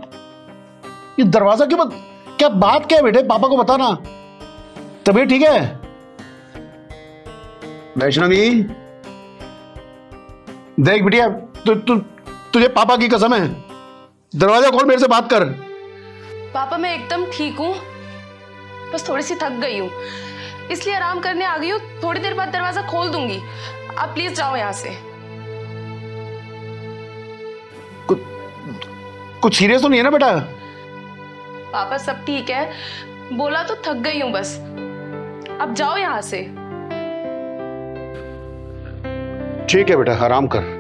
ये दरवाजा क्यों बंद? क्या बात क्या है बेटे? पापा को बताना। तबीयत ठीक है? वैष्णवी देख बिटिया, तुझे पापा की कसम है, दरवाजा खोल, मेरे से बात कर। पापा मैं एकदम ठीक हूँ, बस थोड़ी सी थक गई हूँ, इसलिए आराम करने आ गई हूँ। थोड़ी देर बाद दरवाजा खोल दूंगी, आप प्लीज जाओ यहाँ से। कुछ सीरियस तो नहीं है ना बेटा? पापा सब ठीक है, बोला तो थक गई हूँ बस, अब जाओ यहाँ से। ठीक है बेटा, आराम कर।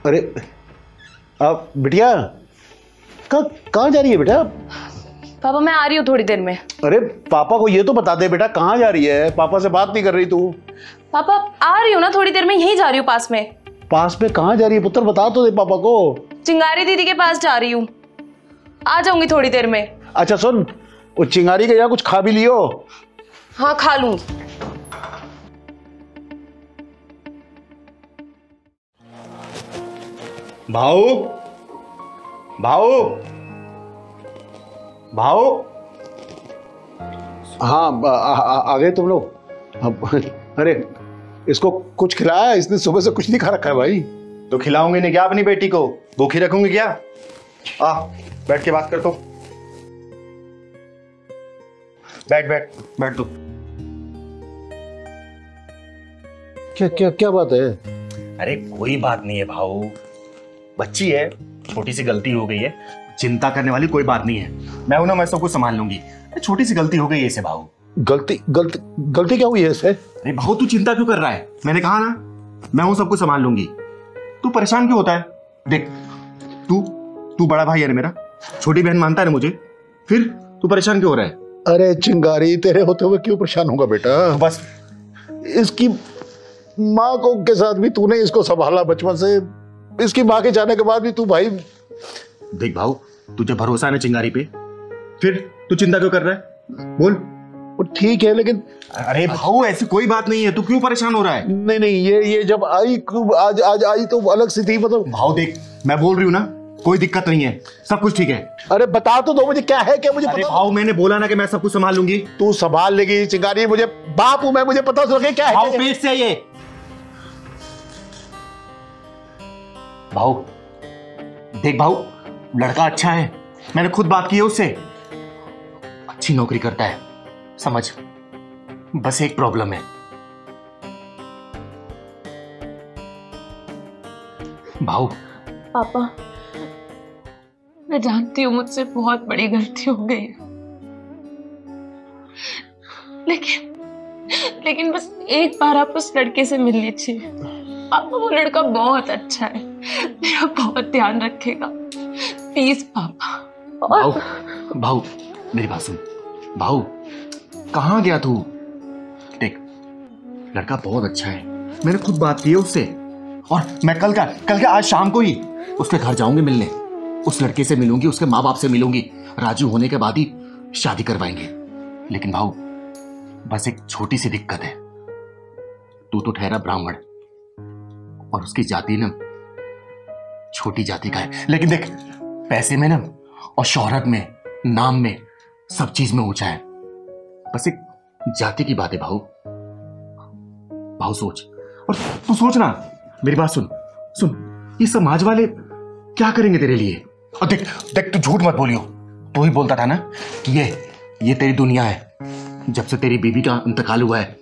अरे आप बिटिया कहाँ जा रही है बेटा? पापा मैं आ रही हूँ थोड़ी देर में। अरे पापा को ये तो बता दे बेटा, कहाँ जा रही है? पापा से बात नहीं कर रही तू। पापा आ रही हूँ ना थोड़ी देर में, यहीं जा रही हूँ पास में। पास में कहाँ जा रही है पुत्र? बता तो दे पापा को। चिंगारी दीदी के पास जा रही हूँ, आ जाऊंगी थोड़ी देर में। अच्छा सुन, वो चिंगारी के यहाँ कुछ खा भी लियो। हाँ खा लूंगी। भाऊ, भाऊ, भाऊ। हाँ आ गए तुम लोग। अरे इसको कुछ खिलाया? इसने सुबह से कुछ नहीं खा रखा है भाई। तो खिलाऊंगे नहीं क्या अपनी बेटी को? भूखी रखूंगी क्या? आ बैठ के बात कर। तो बैठ बैठ बैठ। तो क्या क्या क्या बात है? अरे कोई बात नहीं है भाऊ, बच्ची है, छोटी सी गलती हो गई है, चिंता करने वाली कोई बात नहीं है। मैं हूं ना, मैं सब कुछ संभाल लूंगी। छोटी सी गलती हो गई है इसे भाऊ। गलती गलती गलती क्या हुई है इसे? अरे भाऊ तू चिंता क्यों कर रहा है? मैंने कहा ना मैं हूं, सब कुछ संभाल लूंगी। तू परेशान क्यों होता है? देख तू बड़ा भाई है ना मेरा, छोटी बहन मानता है ना मुझे, फिर तू परेशान क्यों हो रहा है? अरे चिंगारी, तेरे होते हुए क्यों परेशान होगा बेटा? तो बस इसकी माँ को के साथ भी तूने इसको संभाला बचपन से, इसकी माँ के जाने के बाद भी तू भाई। देख भाऊ, तुझे भरोसा है ना चिंगारी पे, फिर तू चिंता क्यों कर रहा है? बोल। वो ठीक है लेकिन अरे भाऊ ऐसी कोई बात नहीं है, तू क्यों परेशान हो रहा है? नहीं नहीं, ये जब आई आज आई तो अलग सी थी मतलब। भाऊ देख, मैं बोल रही हूँ ना, कोई दिक्कत नहीं है, सब कुछ ठीक है। अरे बता तो दो मुझे, क्या है क्या मुझे अरे पता। भाऊ मैंने बोला ना कि मैं सब कुछ संभाल लूंगी। तू संभाल लेगी चिंगारी, मुझे बाप हूं मैं, मुझे पता तो लगे क्या है। भाऊ पेट से ये भाऊ देख भाऊ, लड़का अच्छा है, मैंने खुद बात की है उससे, अच्छी नौकरी करता है, समझ। बस एक प्रॉब्लम है। भाऊ। पापा, मैं जानती हूँ मुझसे बहुत बड़ी गलती हो गई है, लेकिन बस एक बार आप उस लड़के से मिल लीजिए। पापा वो लड़का बहुत अच्छा है, मेरा बहुत ध्यान रखेगा, प्लीज पापा। भाऊ भाऊ मेरी बात सुन। भाऊ कहाँ गया तू? देख लड़का बहुत अच्छा है, मैंने खुद बात की है उससे, और मैं कल का आज शाम को ही उसके घर जाऊंगी मिलने, उस लड़के से मिलूंगी, उसके माँ बाप से मिलूंगी, राजी होने के बाद ही शादी करवाएंगे। लेकिन भाऊ बस एक छोटी सी दिक्कत है, तू तो ठहरा ब्राह्मण और उसकी जाति ना छोटी जाति का है, लेकिन देख पैसे में ना और शोहरत में, नाम में, सब चीज में ऊंचा है। बस एक जाति की बात है भाऊ। भाऊ सोच, और तू सोच ना, मेरी बात सुन, ये समाज वाले क्या करेंगे तेरे लिए? और देख तू झूठ मत बोलियो, तू ही बोलता था ना कि ये तेरी दुनिया है। जब से तेरी बीबी का इंतकाल हुआ है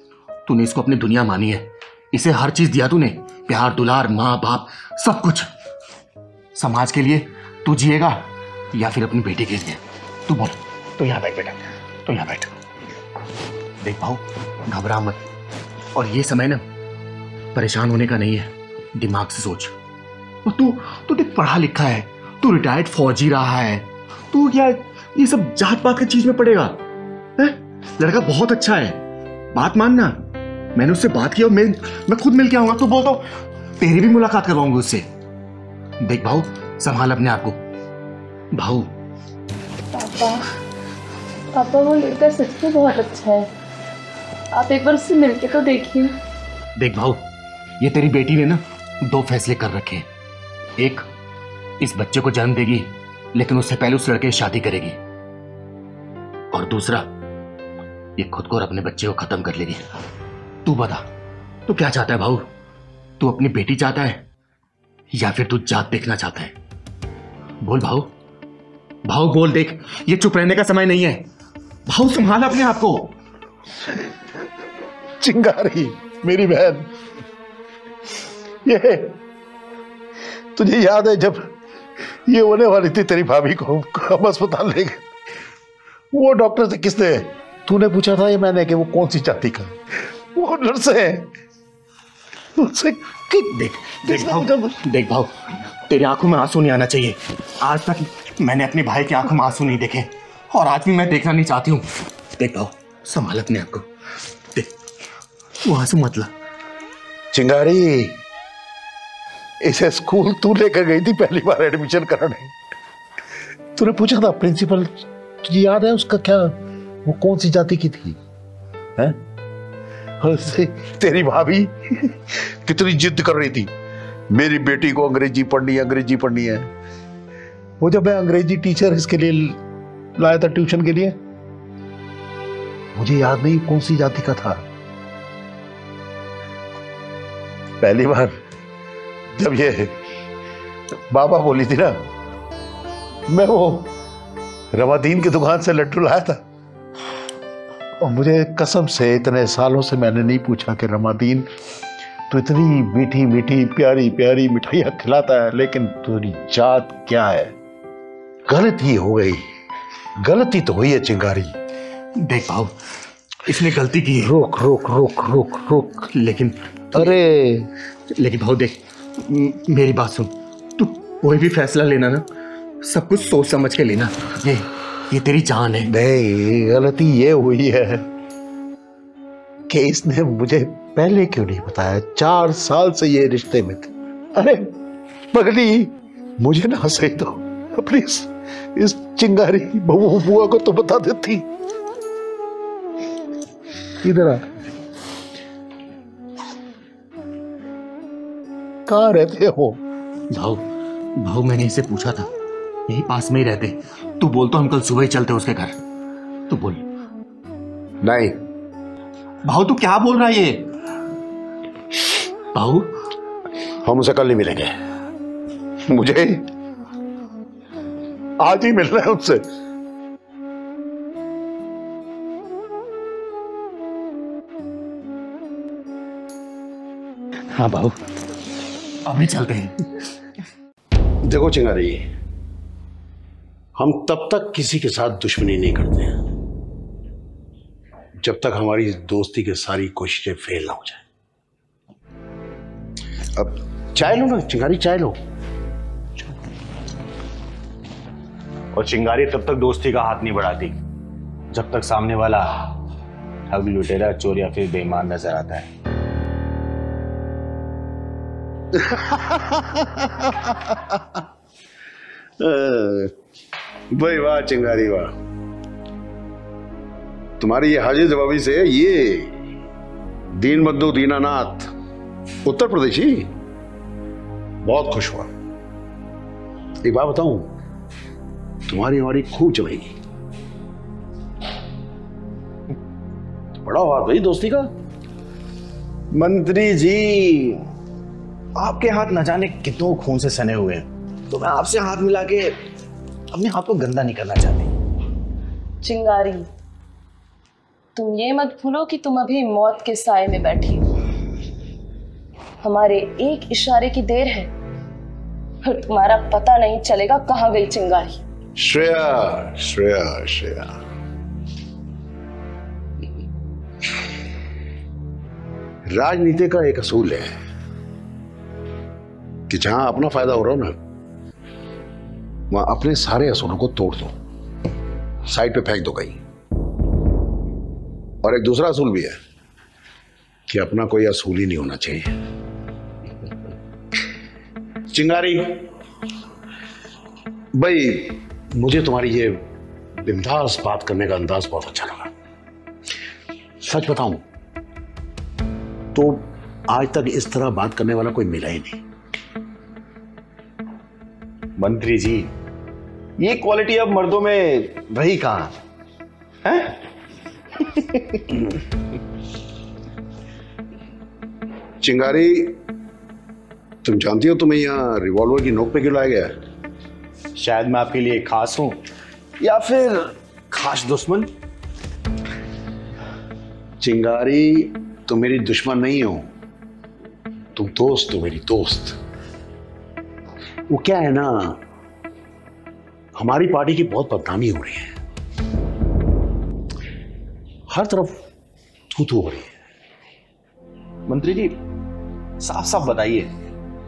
तूने इसको अपनी दुनिया मानी है, इसे हर चीज दिया तूने, प्यार दुलार, माँ बाप, सब कुछ। समाज के लिए तू जिएगा या फिर अपनी बेटी के लिए? तू बोल। तो यहाँ बैठ बेटा, तो यहाँ बैठ। देख भाऊ घबरा मत, और ये समय ना परेशान होने का नहीं है, दिमाग से सोच। और तू देख पढ़ा लिखा है, तू रिटायर्ड फौजी रहा है, तू क्या ये सब जात पात की चीज में पड़ेगा? लड़का बहुत अच्छा है, बात मानना। मैंने उससे बात की और मैं खुद मिल के आऊंगा। तू बोल तो तेरी भी मुलाकात करवाऊंगी उससे। देख भाऊ संभाल अपने आप को। भाऊ पापा वो लड़का सच में बहुत अच्छा है, आप एक बार उससे मिलके तो देखिए। देख भाऊ, ये तेरी बेटी ने ना दो फैसले कर रखे हैं। एक, इस बच्चे को जन्म देगी लेकिन उससे पहले उस लड़के से शादी करेगी, और दूसरा ये खुद को और अपने बच्चे को खत्म कर लेगी। तू बता, तू क्या चाहता है भाऊ? तू अपनी बेटी चाहता है या फिर तू जात देखना चाहता है? बोल भाऊ, भाऊ बोल। देख ये चुप रहने का समय नहीं है भाऊ, संभाल अपने आप को। चिंगारी मेरी बहन, ये तुझे याद है जब ये होने वाली थी तेरी भाभी को, हम अस्पताल ले गए, वो डॉक्टर से किसने तूने पूछा था? ये मैंने कि वो कौन सी जाति का? वो नर्स है, उससे देख भाऊ, तेरी आंखों में आंसू नहीं आना चाहिए। आज तक मैंने अपने भाई की आंखों में आंसू नहीं देखे, और आज भी मैं देखना नहीं चाहती हूँ। देख भाऊ संभाल अपने आप को, देख वो आंसू मत ला। चिंगारी, इसे स्कूल तू लेकर गई थी पहली बार एडमिशन कराने, तूने पूछा था प्रिंसिपल, तुझे याद है उसका क्या, वो कौन सी जाति की थी? हैं? तेरी भाभी कितनी जिद कर रही थी, मेरी बेटी को अंग्रेजी पढ़नी है। वो जब मैं अंग्रेजी टीचर इसके लिए लाया था ट्यूशन के लिए, मुझे याद नहीं कौन सी जाति का था। पहली बार जब ये बाबा बोली थी ना, मैं वो रवादीन की दुकान से लड्डू लाया था, और मुझे कसम से इतने सालों से मैंने नहीं पूछा कि रमादीन तो इतनी मीठी मीठी प्यारी प्यारी मिठाइयां खिलाता है, लेकिन तेरी जात क्या है। गलती हो गई, गलती तो हुई है चिंगारी। देख भाव, इसने गलती की है। रोक रोक रोक रोक रोक। लेकिन भाव देख, मेरी बात सुन, तू कोई भी फैसला लेना ना, सब कुछ सोच समझ के लेना। ये तेरी जान है। नहीं, गलती ये हुई है कि इसने मुझे पहले क्यों नहीं बताया। 4 साल से ये रिश्ते में थे। अरे पगली, मुझे ना सही तो अपनी इस चिंगारी बहू बुआ को तो बता देती। इधर आ, कहाँ रहते हो? भाव मैंने इसे पूछा था, यही पास में ही रहते। तू बोल तो हम कल सुबह ही चलते उसके घर। तू बोल। नहीं भाव, तू क्या बोल रहा है ये? भाव, हम उसे कल नहीं मिलेंगे, मुझे आज ही मिलना है उससे। हाँ भाव, अभी चलते हैं। देखो चिंगारी, हम तब तक किसी के साथ दुश्मनी नहीं करते हैं जब तक हमारी दोस्ती की सारी कोशिशें फेल ना हो जाए। अब चाय लो ना चिंगारी, चाय लो। और चिंगारी तब तक दोस्ती का हाथ नहीं बढ़ाती जब तक सामने वाला ठग, लुटेरा, चोर या फिर बेईमान नजर आता है। भाई वाह चिंगारी वाह, तुम्हारी ये हाजिर जवाबी से ये दीन बंधु दीनानाथ उत्तर प्रदेशी बहुत खुश हुआ। एक बात बताऊं, तुम्हारी हमारी खूब चलेगी। बड़ा हुआ भाई दोस्ती का। मंत्री जी, आपके हाथ न जाने कितनों खून से सने हुए हैं, तो मैं आपसे हाथ मिला के अपने हाथ को गंदा नहीं करना चाहती। चिंगारी, तुम ये मत भूलो कि तुम अभी मौत के साए में बैठी हो। हमारे एक इशारे की देर है और तुम्हारा पता नहीं चलेगा कहां गई चिंगारी। श्रेया श्रेया श्रेया, राजनीति का एक असूल है कि जहां अपना फायदा हो रहा हो ना, वहां अपने सारे असूलों को तोड़ दो, साइड पे फेंक दो कहीं। और एक दूसरा असूल भी है कि अपना कोई असूल ही नहीं होना चाहिए। चिंगारी भाई, मुझे तुम्हारी ये बिंदास बात करने का अंदाज बहुत अच्छा लगा। सच बताऊं तो आज तक इस तरह बात करने वाला कोई मिला ही नहीं। मंत्री जी, ये क्वालिटी अब मर्दों में रही कहां है? चिंगारी, तुम जानती हो तुम्हें यहां रिवॉल्वर की नोक पे क्यों लाया गया है? शायद मैं आपके लिए खास हूं या फिर खास दुश्मन। चिंगारी, तुम मेरी दुश्मन नहीं हो, तुम दोस्त हो, मेरी दोस्त। वो क्या है ना, हमारी पार्टी की बहुत बदनामी हो रही है, हर तरफ थू-थू हो रही है। मंत्री जी, साफ साफ बताइए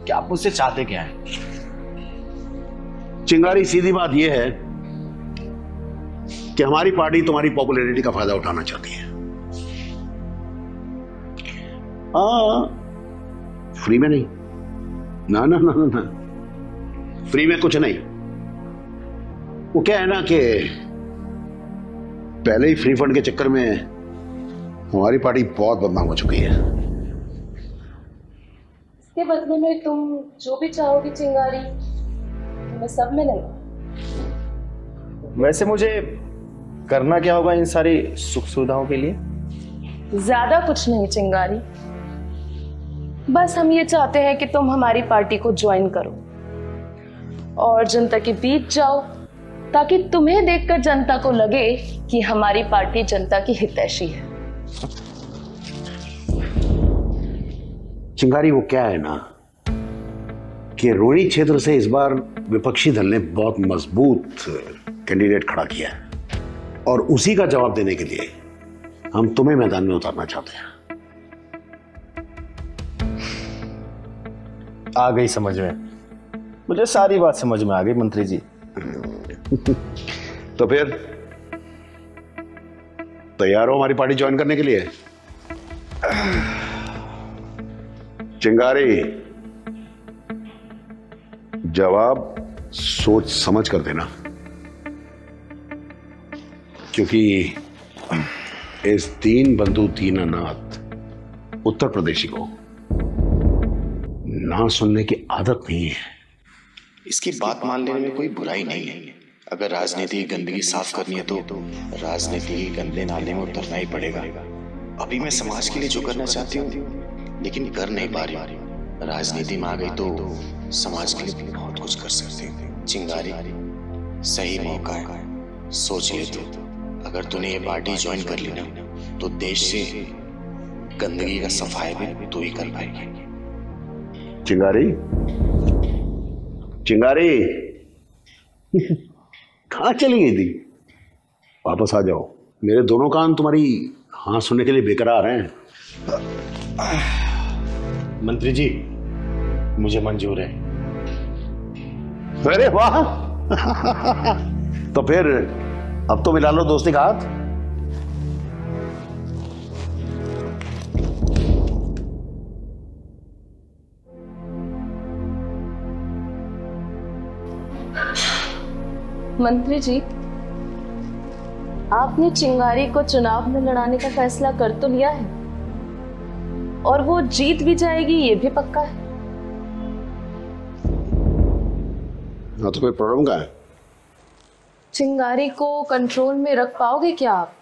कि आप मुझसे चाहते क्या हैं? चिंगारी, सीधी बात यह है कि हमारी पार्टी तुम्हारी पॉपुलैरिटी का फायदा उठाना चाहती है। फ्री में नहीं, ना ना ना ना, फ्री में कुछ नहीं। वो क्या है ना कि पहले ही फ्री फंड के चक्कर में हमारी पार्टी बहुत बदनाम हो चुकी है। इसके बदले में तुम जो भी चाहोगी चिंगारी, तुम्हें सब मिलेगा। वैसे मुझे करना क्या होगा इन सारी सुख सुविधाओं के लिए? ज्यादा कुछ नहीं चिंगारी, बस हम ये चाहते हैं कि तुम हमारी पार्टी को ज्वाइन करो और जनता के बीच जाओ, ताकि तुम्हें देखकर जनता को लगे कि हमारी पार्टी जनता की हितैषी है। चिंगारी, वो क्या है ना कि रोहिणी क्षेत्र से इस बार विपक्षी दल ने बहुत मजबूत कैंडिडेट खड़ा किया है और उसी का जवाब देने के लिए हम तुम्हें मैदान में उतारना चाहते हैं। आ गई समझ में, मुझे सारी बात समझ में आ गई मंत्री जी। तो फिर तैयार हो हमारी पार्टी ज्वाइन करने के लिए? चिंगारी, जवाब सोच समझ कर देना, क्योंकि इस दीन बंधु दीनानाथ उत्तर प्रदेशी को ना सुनने की आदत नहीं है। इसकी बात मान लेने में कोई बुराई नहीं है। अगर राजनीति की गंदगी साफ करनी है तो राजनीति के गंदे नाले में उतरना ही पड़ेगा। अभी मैं समाज के लिए जो करना चाहती हूँ लेकिन कर नहीं पा रही हूँ। राजनीति में आ गई तो समाज के लिए बहुत कुछ कर सकती हूँ। चिंगारी, सही मौका है, सोच ले तू। अगर तूने ये पार्टी ज्वाइन कर ली ना तो देश से गंदगी का सफाई भी तू ही कर पाएगी। चिंगारी, चिंगारी कहाँ चली गई थी? वापस आ जाओ, मेरे दोनों कान तुम्हारी हाँ सुनने के लिए बेकरार हैं। मंत्री जी, मुझे मंजूर है। अरे वाह तो फिर अब तो मिला लो दोस्ती का हाथ। मंत्री जी, आपने चिंगारी को चुनाव में लड़ाने का फैसला कर तो लिया है और वो जीत भी जाएगी, ये भी पक्का है। हाँ, तो कोई प्रॉब्लम क्या है? चिंगारी को कंट्रोल में रख पाओगे क्या आप?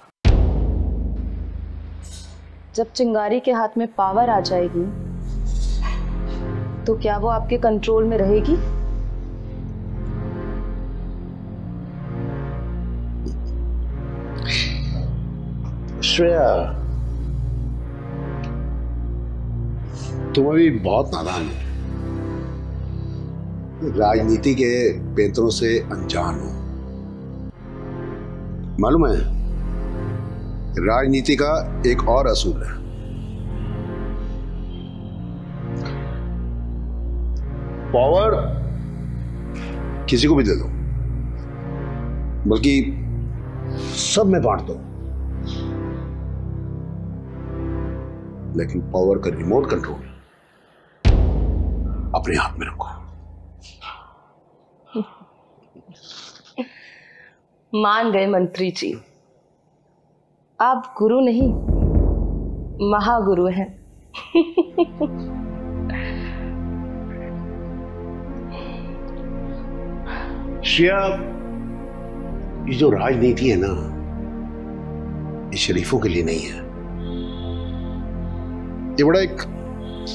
जब चिंगारी के हाथ में पावर आ जाएगी तो क्या वो आपके कंट्रोल में रहेगी? श्रेया, तुम अभी बहुत नादान हो, राजनीति के पेंतरों से अनजान हो। मालूम है, राजनीति का एक और असूल है, पावर किसी को भी दे दो, बल्कि सब में बांट दो, लेकिन पावर का रिमोट कंट्रोल अपने हाथ में रखो। मान गए मंत्री जी, आप गुरु नहीं महागुरु हैं। श्रेया, ये जो राजनीति है ना, ये शरीफों के लिए नहीं है। ये बड़ा एक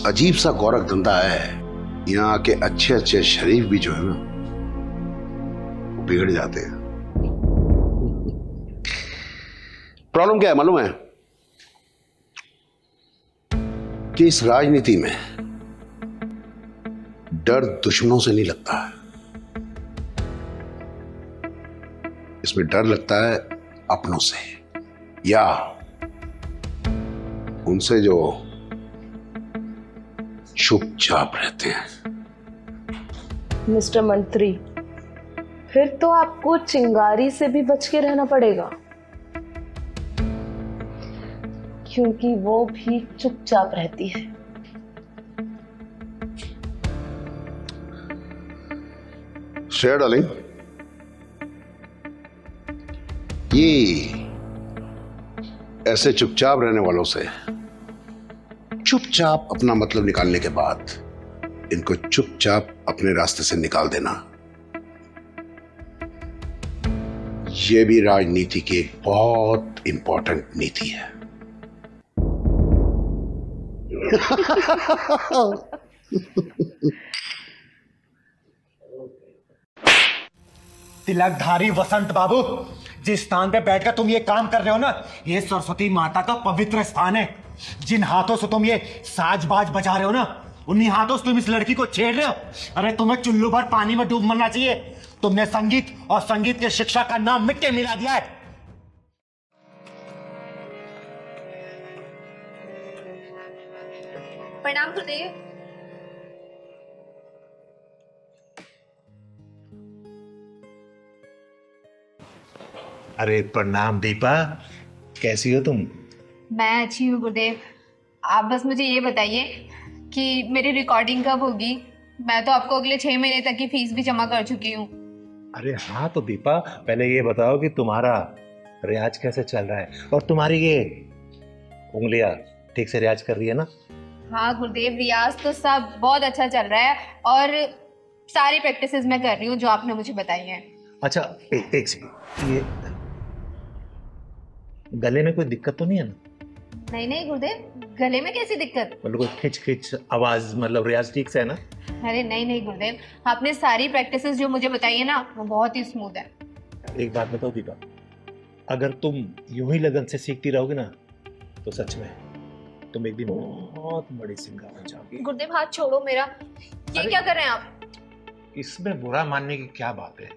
अजीब सा गौरख धंधा है। यहाँ के अच्छे अच्छे शरीफ भी जो है ना, वो बिगड़ जाते हैं। प्रॉब्लम क्या है मालूम है? कि इस राजनीति में डर दुश्मनों से नहीं लगता है, इसमें डर लगता है अपनों से, या उनसे जो चुपचाप रहते हैं। मिस्टर मंत्री, फिर तो आपको चिंगारी से भी बच के रहना पड़ेगा, क्योंकि वो भी चुपचाप रहती है। श्रेया डार्लिंग, ये ऐसे चुपचाप रहने वालों से चुपचाप अपना मतलब निकालने के बाद इनको चुपचाप अपने रास्ते से निकाल देना, ये भी राजनीति की एक बहुत इंपॉर्टेंट नीति है। तिलकधारी वसंत बाबू, जिस स्थान पे बैठकर तुम ये काम कर रहे हो ना, ये सरस्वती माता का पवित्र स्थान है। जिन हाथों से तुम ये साज बाज बजा रहे हो ना, उन्हीं हाथों से तुम इस लड़की को छेड़ रहे हो। अरे तुम्हें चुल्लू भर पानी में डूब मरना चाहिए। तुमने संगीत और संगीत की शिक्षा का नाम मिट्टी मिला दिया है। प्रणाम गुरुदेव। अरे प्रणाम दीपा, कैसी हो तुम? मैं अच्छी हूँ गुरुदेव। आप बस मुझे ये बताइए कि मेरी रिकॉर्डिंग कब होगी? मैं तो आपको अगले 6 महीने तक की फीस भी जमा कर चुकी हूँ। अरे हाँ, तो दीपा पहले ये बताओ कि तुम्हारा रियाज कैसे चल रहा है, और तुम्हारी ये उंगलियां ठीक से रियाज कर रही है ना? हाँ गुरुदेव, रियाज तो सब बहुत अच्छा चल रहा है और सारी प्रैक्टिसेस मैं कर रही हूँ जो आपने मुझे बताई है। अच्छा एक सेकंड, ये गले में कोई दिक्कत तो नहीं है ना? नहीं नहीं गुरुदेव, गले में कैसी दिक्कत? मतलब कोई खिंच खिंच आवाज, मतलब रियाज ठीक से है ना? अरे नहीं नहीं गुरुदेव, आपने सारी प्रैक्टिसेस जो मुझे बताई है ना, वो बहुत ही स्मूथ है। एक बात बताओ दीपा, अगर तुम यूं ही लगन से सीखती रहोगे ना, तो सच में तुम एक दिन बहुत बड़ी सिंगर बन जाओगी। गुरुदेव हाथ छोड़ो मेरा, ये क्या कर रहे हैं आप? इसमें बुरा मानने की क्या बात है,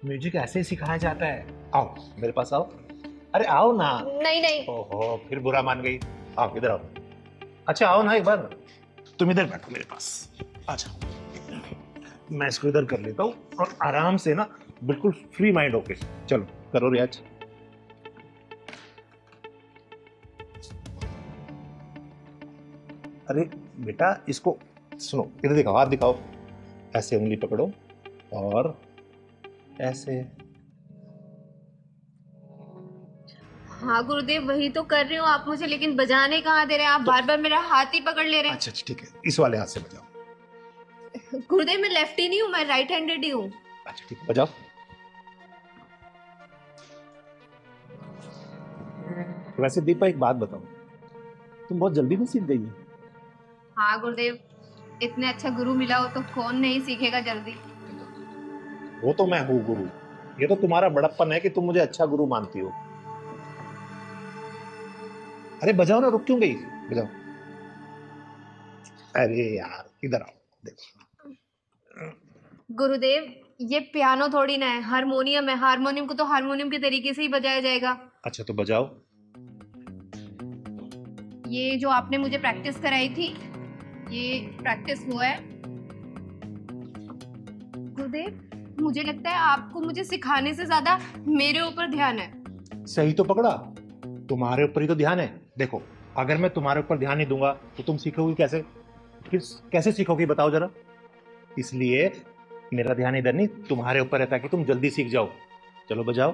म्यूजिक ऐसे ही सिखाया जाता है। आओ मेरे पास आओ। अरे आओ ना। नहीं नहीं। ओहो, फिर बुरा मान गई। आओ इधर आओ। अच्छा आओ ना एक बार, तुम इधर बैठो मेरे पास। अच्छा मैं इसको इधर कर लेता हूँ और आराम से ना, बिल्कुल फ्री माइंड होके चलो करो रियाज। अरे बेटा इसको सुनो, इधर दिखाओ, हाथ दिखाओ। ऐसे उंगली पकड़ो और ऐसे। हाँ गुरुदेव वही तो कर रही हूँ, आप मुझे लेकिन बजाने कहाँ दे रहे हैं? आप बार बार मेरा हाथ ही पकड़ ले रहे हैं। अच्छा ठीक है, इस वाले हाथ से बजाओ। गुरुदेव मैं लेफ्टी नहीं हूँ, मैं राइट हैंडेड ही हूँ। अच्छा ठीक है, बजाओ। वैसे दीपा एक बात बताओ, तुम बहुत जल्दी में सीख गई हो। हाँ गुरुदेव, इतने अच्छा गुरु मिला हो तो कौन नहीं सीखेगा जल्दी। वो तो मैं हूँ गुरु, ये तो तुम्हारा बड़प्पन है कि तुम मुझे अच्छा गुरु मानती हो। अरे बजाओ ना, रुक क्यों गई? बजाओ। अरे यार इधर आओ, देखो। गुरुदेव ये पियानो थोड़ी ना है, हारमोनियम है। हारमोनियम को तो हारमोनियम के तरीके से ही बजाया जाएगा। अच्छा तो बजाओ। ये जो आपने मुझे प्रैक्टिस कराई थी, ये प्रैक्टिस हुआ है। गुरुदेव मुझे लगता है आपको मुझे सिखाने से ज्यादा मेरे ऊपर ध्यान है। सही तो पकड़ा, तुम्हारे ऊपर ही तो ध्यान है। देखो अगर मैं तुम्हारे ऊपर ध्यान नहीं दूंगा तो तुम सीखोगी कैसे? फिर कैसे सीखोगी बताओ जरा। इसलिए मेरा ध्यान इधर नहीं, तुम्हारे ऊपर है, ताकि तुम जल्दी सीख जाओ। चलो बजाओ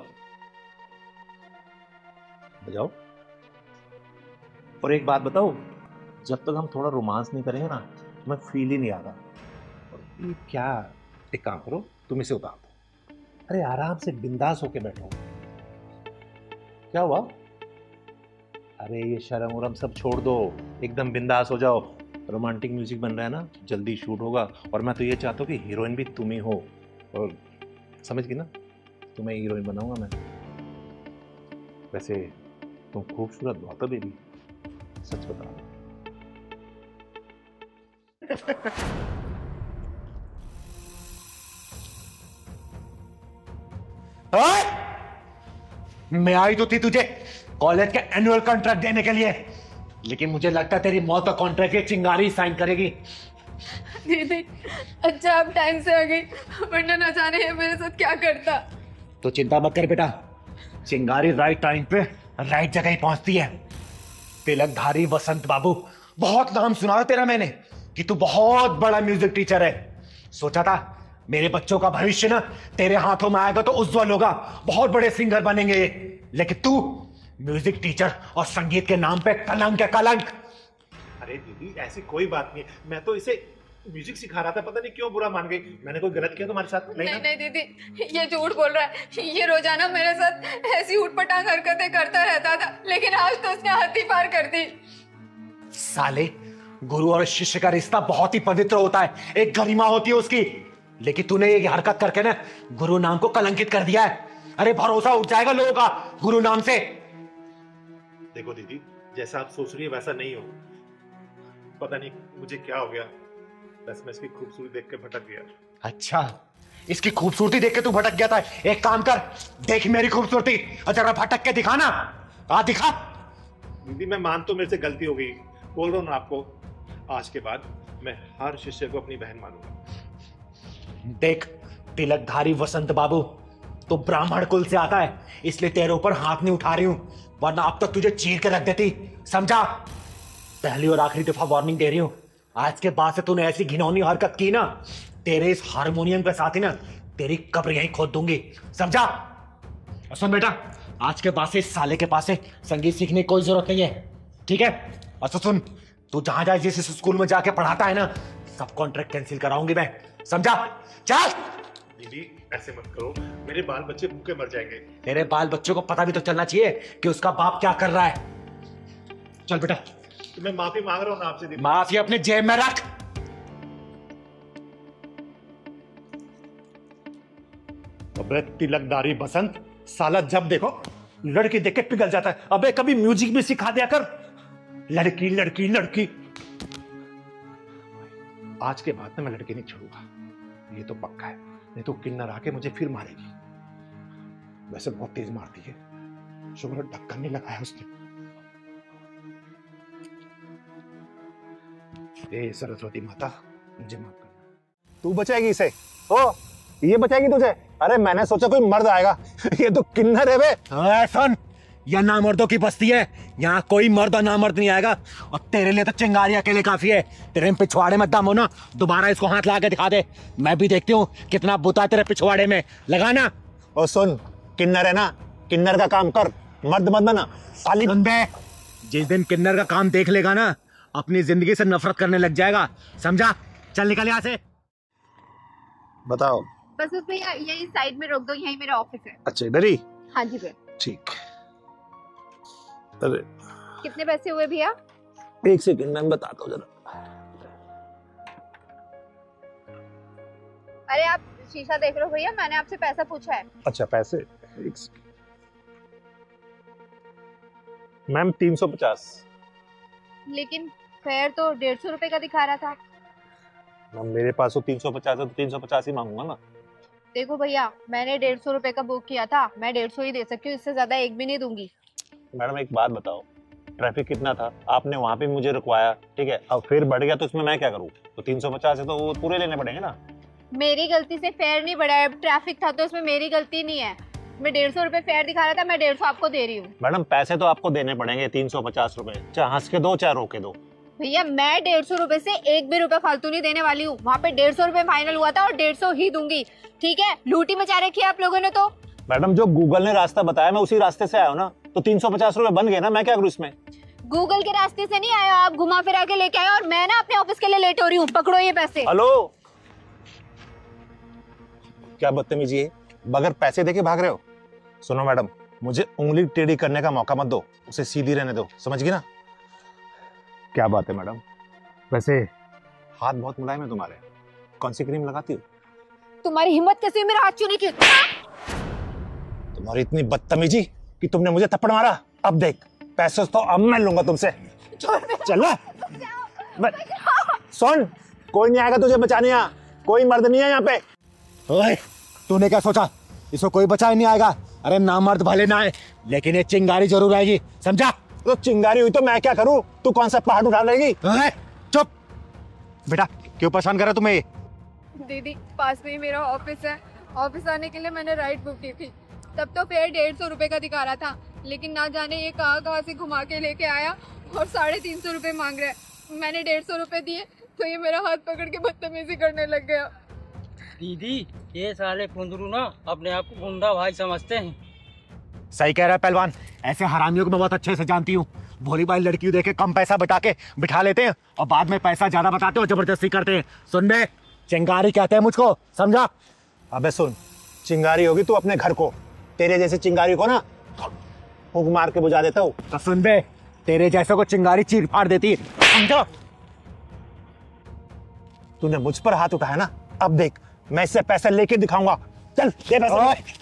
बजाओ। और एक बात बताओ, जब तक हम थोड़ा रोमांस नहीं करेंगे ना, मैं फील ही नहीं आ रहा। और ये क्या, एक काम करो, तुम इसे उतार दो। अरे आराम से बिंदास होके बैठो। क्या हुआ? अरे ये शर्म उरम सब छोड़ दो, एकदम बिंदास हो जाओ। रोमांटिक म्यूजिक बन रहा है ना, जल्दी शूट होगा। और मैं तो ये चाहता हूँ कि हीरोइन भी तुम ही हो। और समझ गई ना, तुम्हें हीरोइन बनाऊंगा मैं। वैसे तुम खूबसूरत बहुत हो बेबी, सच बता। मैं आई तो थी तुझे कॉलेज के एनुअल कॉन्ट्रैक्ट देने के लिए, लेकिन मुझे लगता है तेरी मौत का कॉन्ट्रैक्ट एक चिंगारी साइन करेगी। दीदी अच्छा आप टाइम से आ गई, वरना न जाने ये मेरे साथ क्या करता। तो चिंता मत कर बेटा, चिंगारी राइट टाइम पे राइट जगह ही पहुंचती है। तिलकधारी वसंत बाबू, बहुत नाम सुना है तेरा मैंने कि तू बहुत बड़ा म्यूजिक टीचर है। सोचा था मेरे बच्चों का भविष्य ना तेरे हाथों में आएगा तो उज्जवल होगा, बहुत बड़े सिंगर बनेंगे। लेकिन तू म्यूजिक टीचर और संगीत के नाम पे कलंक है, कलंक। अरे दीदी ऐसी कोई बात नहीं, मैं तो इसे म्यूजिक सिखा रहा था, पता नहीं क्यों बुरा मान गई। मैंने कोई गलत किया तुम्हारे साथ? नहीं, नहीं दीदी, ये झूठ बोल रहा है। ये रोजाना मेरे साथ ऐसी उठपटांग हरकतें करता रहता था, लेकिन आज तो उसने हद ही पार कर दी। साले, गुरु और शिष्य का रिश्ता बहुत ही पवित्र होता है, एक गरिमा होती है उसकी। लेकिन तूने ये हरकत करके ना गुरु नाम को कलंकित कर दिया है। अरे भरोसा उठ जाएगा लोगों का गुरु नाम से। देखो दीदी, जैसा आप सोच रही है वैसा नहीं हो। पता नहीं मुझे क्या हो गया, बस मैं इसकी खूबसूरती देख के भटक गया। अच्छा, इसकी खूबसूरती देख के तू भटक गया था। एक काम कर, देख मेरी खूबसूरती और जरा भटक के दिखा ना। आ दिखा। दीदी मैं मान तो मेरे से गलती हो गई, बोल रहा हूँ ना आपको, आज के बाद मैं हर शिष्य को अपनी बहन मानूंगा। देख तिलकधारी वसंत बाबू, तो ब्राह्मण कुल से आता है, इसलिए तेरे ऊपर हाथ नहीं उठा रही हूं, वरना अब तक तुझे चीर के रख देती। समझा? पहली और आखिरी दफा वार्निंग दे रही हूं, आज के बाद से तूने ऐसी घिनौनी हरकत की ना, तेरे इस हारमोनियम के साथ ही ना तेरी कब्र यहीं खोद दूंगी। समझा? सुन बेटा, आज के बाद से इस साले के पास से संगीत सीखने की कोई जरूरत नहीं है, ठीक है? अच्छा सुन, तू जहां जहां जिस स्कूल में जाके पढ़ाता है ना, सब कॉन्ट्रैक्ट कैंसिल कराऊंगी मैं। समझा? चल। दीदी ऐसे मत करो, मेरे बाल बच्चे भूखे मर जाएंगे। तेरे बाल बच्चों को पता भी तो चलना चाहिए कि उसका बाप क्या कर रहा है। चल बेटा। तो मैं माफी मांग रहा हूँ ना आपसे दीदी। माफी अपने जेब में रख। अबे तिलकधारी बसंत, साला जब देखो लड़की देख के पिघल जाता है। अबे कभी म्यूजिक भी सिखा दिया कर। लड़की लड़की लड़की। आज के बाद मैं लड़की नहीं छोड़ूंगा, ये तो पक्का है, नहीं तो किन्नर आके मुझे फिर मारेगी। वैसे बहुत तेज मारती है, शुक्र ढक्कन नहीं लगाया उसने। ए सरस्वती माता, मुझे माफ करना। तू बचाएगी इसे? ओ, ये बचाएगी तुझे? अरे मैंने सोचा कोई मर्द आएगा, ये तो किन्नर है बे। सुन, यह नामर्दों की बस्ती है, यहाँ कोई मर्द और नामर्द नहीं आएगा। और तेरे लिए तो चिंगारी अकेले काफी है। तेरे पिछवाड़े में दम हो ना, दोबारा इसको हाथ ला के दिखा दे, मैं भी देखती हूँ कितना बुता तेरे पिछवाड़े में। लगाना। और सुन, किन्नर है ना, किन्नर का काम कर, मर्द मत बना साली। बंदे, जिस दिन किन्नर का काम देख लेगा ना, अपनी जिंदगी से नफरत करने लग जाएगा। समझा? चल निकल यहाँ से। बताओ। बस उसमें यही साइड में रोक दो, यही मेरा ऑफिस है। अच्छा इधर ही? हाँ जी भैया। ठीक। अरे कितने पैसे हुए भैया? एक सेकंड मैं बताता हूँ जरा। अरे आप शीशा देख रहे हो भैया, मैंने आपसे पैसा पूछा है। अच्छा पैसे, एक सेकंड मैम। 350। लेकिन फेयर तो 150 रुपए का दिखा रहा था। मैम मेरे पास तो 350 है, तो 350 ही मांगूंगा ना। देखो भैया, मैंने 150 रुपए का बुक किया था, मैं 150 ही दे सकती हूँ, इससे ज्यादा एक भी नहीं दूंगी। मैडम एक बात बताओ, ट्रैफिक कितना था, आपने वहां पे मुझे रुकवाया, ठीक है, अब फिर बढ़ गया तो इसमें मैं क्या करूँ? तो 350 है तो वो पूरे लेने पड़ेंगे ना। मेरी गलती से फेयर नहीं बढ़ा है, ट्रैफिक था तो उसमें मेरी गलती नहीं है। मैं 150 रुपए फेयर दिखा रहा था, मैं 150 आपको दे रही हूँ। मैडम पैसे तो आपको देने पड़ेंगे 350 रुपए, चाहे हंस के दो चाहे रो के दो। भैया मैं 150 रुपए से एक भी रुपए फालतू नहीं देने वाली हूँ। वहाँ पे 150 रुपए फाइनल हुआ था और 150 ही दूंगी, ठीक है? लूटी मचा रखी है आप लोगों ने तो। मैडम जो गूगल ने रास्ता बताया मैं उसी रास्ते से आया हूँ ना, तो 350 रुपए बन गए ना, मैं क्या करूँ इसमें? गूगल के रास्ते से नहीं आया, आप घुमा फिरा के लेके आए और मैं ना अपने ऑफिस के लिए लेट हो रही हूँ। पकड़ो ये पैसे। हेलो, क्या बदतमीजी है, बगैर पैसे देके भाग रहे हो? सुनो मैडम, मुझे उंगली टेढ़ी करने का मौका मत दो, उसे सीधी रहने दो, समझ गई ना? क्या बात है मैडम, वैसे हाथ बहुत मुलायम है तुम्हारे, कौन सी क्रीम लगाती हो? तुम्हारी हिम्मत कैसे मेरा हाथ छूने की? तुम्हारी इतनी बदतमीजी कि तुमने मुझे थप्पड़ मारा। अब देख, पैसे तो अब मैं लूंगा तुमसे। चलो सुन, कोई नहीं आएगा तुझे बचाने, यहाँ कोई मर्द नहीं है यहाँ पे। ओए, तूने क्या सोचा इसको कोई बचा नहीं आएगा? अरे ना मर्द भले ना आए, लेकिन ये चिंगारी जरूर आएगी। समझा? तो चिंगारी हुई तो मैं क्या करूं? तू कौन सा पहाड़ उठा लेगी? चुप बेटा, क्यों परेशान कर रहा तुम्हें? दीदी पास में ही मेरा ऑफिस है, ऑफिस आने के लिए मैंने राइड बुक की थी, तब तो फेयर 150 रुपए का दिखा रहा था, लेकिन ना जाने ये कहाँ से घुमा के लेके आया और 350 रुपए मांग रहा है। मैंने 150 रुपए दिए तो ये मेरा हाथ पकड़ के बदतमीजी करने लग गया। दीदी ये साले कुंदरू ना अपने आप को गुंडा भाई समझते हैं। सही कह रहा है पहलवान, ऐसे हरामियों को मैं बहुत अच्छे से जानती हूँ। भोली भाई लड़की देके कम पैसा बता के बिठा लेते हैं और बाद में पैसा ज्यादा बताते हो, जबरदस्ती करते हैं। सुन बे, चिंगारी कहते हैं मुझको, समझा? अबे सुन, चिंगारी होगी तू अपने घर को, तेरे जैसे चिंगारी को ना फूंक मार के बुझा देता हूँ। तो सुन बे, तेरे जैसे को चिंगारी चीर फाड़ देती है, समझा? तूने मुझ पर हाथ उठाया ना, अब देख मैं इससे पैसे लेके दिखाऊंगा। चल दे पैसे।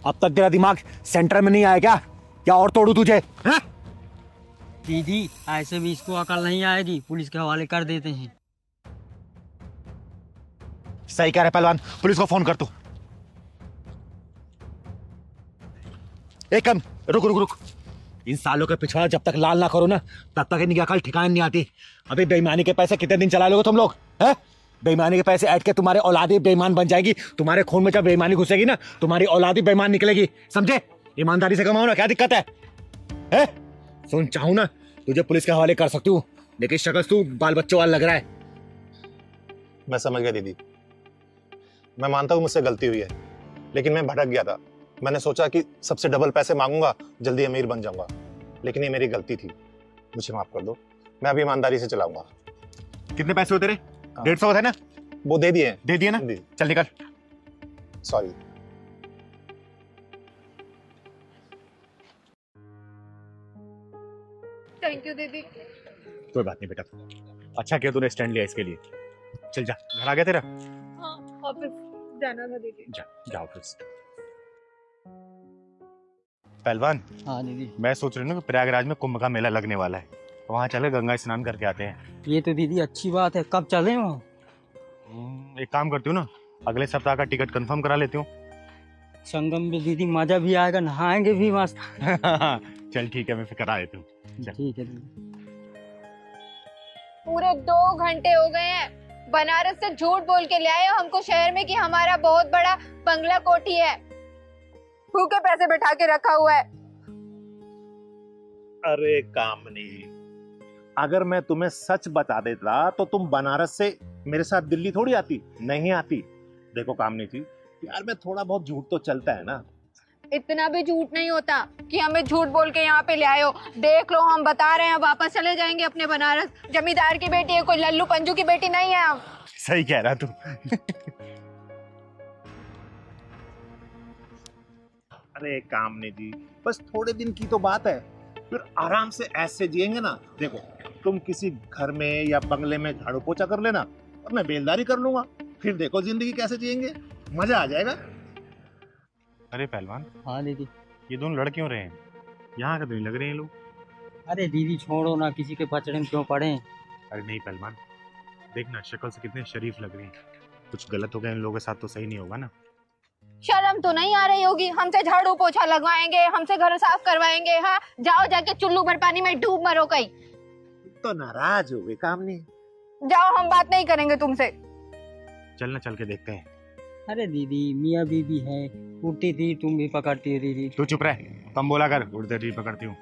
अब तक तेरा दिमाग सेंटर में नहीं आया क्या? क्या और तोड़ू तुझे? है? दीदी ऐसे भी इसको अकल नहीं आएगी, पुलिस के हवाले कर देते हैं। सही कह रहे पहलवान, पुलिस को फोन कर तू। एक कम रुक रुक रुक, इन सालों के पिछवाड़ा जब तक लाल ना करो ना, तब तक इनकी अकल ठिकाने नहीं आती। अभी बेईमानी के पैसे कितने दिन चला लोगे तुम लोग? हैं? बेईमानी के पैसे ऐड के तुम्हारे औलादी बेईमान बन जाएगी। तुम्हारे खून में जब बेईमानी घुसेगी ना, तुम्हारी औलादी बेईमान निकलेगी, समझे? ईमानदारी से कमाओ ना, क्या दिक्कत है? सुन, चाहूं ना तुझे पुलिस के हवाले कर सकती हूँ, लेकिन शक्ल तू बाल बच्चों वाला लग रहा है। मैं समझ गया दीदी, मैं मानता हूँ मुझसे गलती हुई है, लेकिन मैं भटक गया था। मैंने सोचा कि सबसे डबल पैसे मांगूंगा, जल्दी अमीर बन जाऊंगा, लेकिन ये मेरी गलती थी, मुझे माफ कर दो। मैं अभी ईमानदारी से चलाऊंगा। कितने पैसे होते रे? 150 है ना? वो दे दिए। दे दिए ना? चल निकल। सॉरी। थैंक यू दीदी। कोई बात नहीं बेटा, अच्छा किया तूने स्टैंड लिया इसके लिए। चल जा, घर आ गया तेरा? हाँ, ऑफिस जाना था दीदी। जा ऑफिस। पहलवान, हाँ दीदी, मैं सोच रही हूँ कि प्रयागराज में कुंभ का मेला लगने वाला है, वहाँ चले गंगा स्नान करके आते हैं। ये तो दीदी अच्छी बात है, कब चले वहाँ? एक काम करती हूँ ना, अगले सप्ताह का टिकट कंफर्म करा लेती हूँ। संगम में दीदी मजा भी आएगा, नहाएंगे भी मस्त। चल ठीक है, मैं फिर करा देती हूँ। ठीक है दीदी। पूरे 2 घंटे हो गए हैं, बनारस से झूठ बोल के ले आए हो हमको शहर में कि हमारा बहुत बड़ा बंगला कोठी है, भूखे पैसे बैठा के रखा हुआ है। अरे कामनी, अगर मैं तुम्हें सच बता देता तो तुम बनारस से मेरे साथ दिल्ली थोड़ी आती? नहीं आती। देखो कामनी जी, यार मैं थोड़ा बहुत झूठ तो चलता है ना। इतना भी झूठ नहीं होता कि हमें झूठ बोल के यहाँ पे ले आए हो। देख लो, हम बता रहे हैं, वापस चले जाएंगे अपने बनारस। जमींदार की बेटी है, कोई लल्लू पंजू की बेटी नहीं है हम। सही कह रहा तू। अरे कामनी जी, बस थोड़े दिन की तो बात है, फिर आराम से ऐसे जिएंगे ना। देखो, तुम किसी घर में या बंगले में झाड़ू पोछा कर लेना और मैं बेलदारी कर लूंगा, फिर देखो जिंदगी कैसे जिएंगे, मजा आ जाएगा। अरे पहलवान। हाँ दीदी। ये दोनों लड़ क्यों रहे हैं? यहाँ का तो नहीं लग रहे हैं लोग। अरे दीदी छोड़ो ना, किसी के पचड़े में क्यों पड़े? अरे नहीं पहलवान, देखना शक्ल से कितने शरीफ लग रहे हैं। कुछ गलत हो गया इन लोगों के साथ तो सही नहीं होगा ना। शर्म तो नहीं आ रही होगी? हमसे झाड़ू पोछा लगवाएंगे, हमसे घर साफ करवाएंगे। हाँ, जाओ जाके चुल्लू भर पानी में डूब मरो कहीं। तो नाराज हो गए कामनी। जाओ, हम बात नहीं करेंगे तुमसे। चलना, चल के देखते हैं। अरे दीदी, मियाँ बीबी है, उड़ती थी तुम भी पकड़ती है दीदी। तू चुप रहे, कम बोला कर, उड़ते थी पकड़ती हूँ।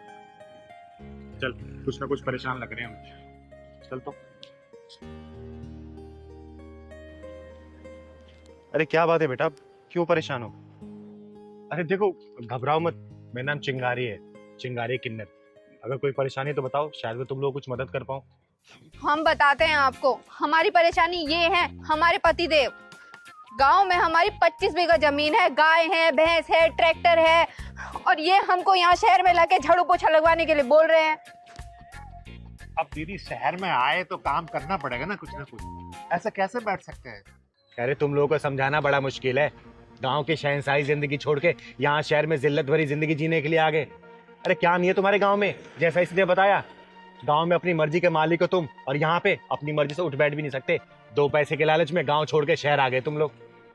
चल, कुछ ना कुछ परेशान लग रहे हैं हम। चल तो। अरे क्या बात है बेटा, क्यों परेशान हो? अरे देखो, घबराओ मत, मेरा नाम चिंगारी है, चिंगारी किन्नर। अगर कोई परेशानी तो बताओ, शायद मैं तुम लोग कुछ मदद कर पाऊँ। हम बताते हैं आपको। हमारी परेशानी ये है, हमारे पतिदेव, गांव में हमारी 25 बीघा जमीन है, गाय है, भैंस है, ट्रैक्टर है, और ये हमको यहाँ शहर में लाके झाड़ू पोछा लगवाने के लिए बोल रहे हैं। अब दीदी शहर में आए तो काम करना पड़ेगा ना कुछ, ऐसा कैसे बैठ सकते हैं? अरे तुम लोगों को समझाना बड़ा मुश्किल है। गांव की शहंशाही जिंदगी छोड़ के यहाँ शहर में जिल्लत भरी जिंदगी जीने के लिए आ गए। अरे क्या नहीं है तुम्हारे गांव में? जैसा इसने बताया, गांव में अपनी मर्जी के मालिक हो तुम, और यहाँ पे अपनी मर्जी से उठ बैठ भी नहीं सकते। 2 पैसे के लालच में गांव छोड़ के शहर आ गए तुम लोग।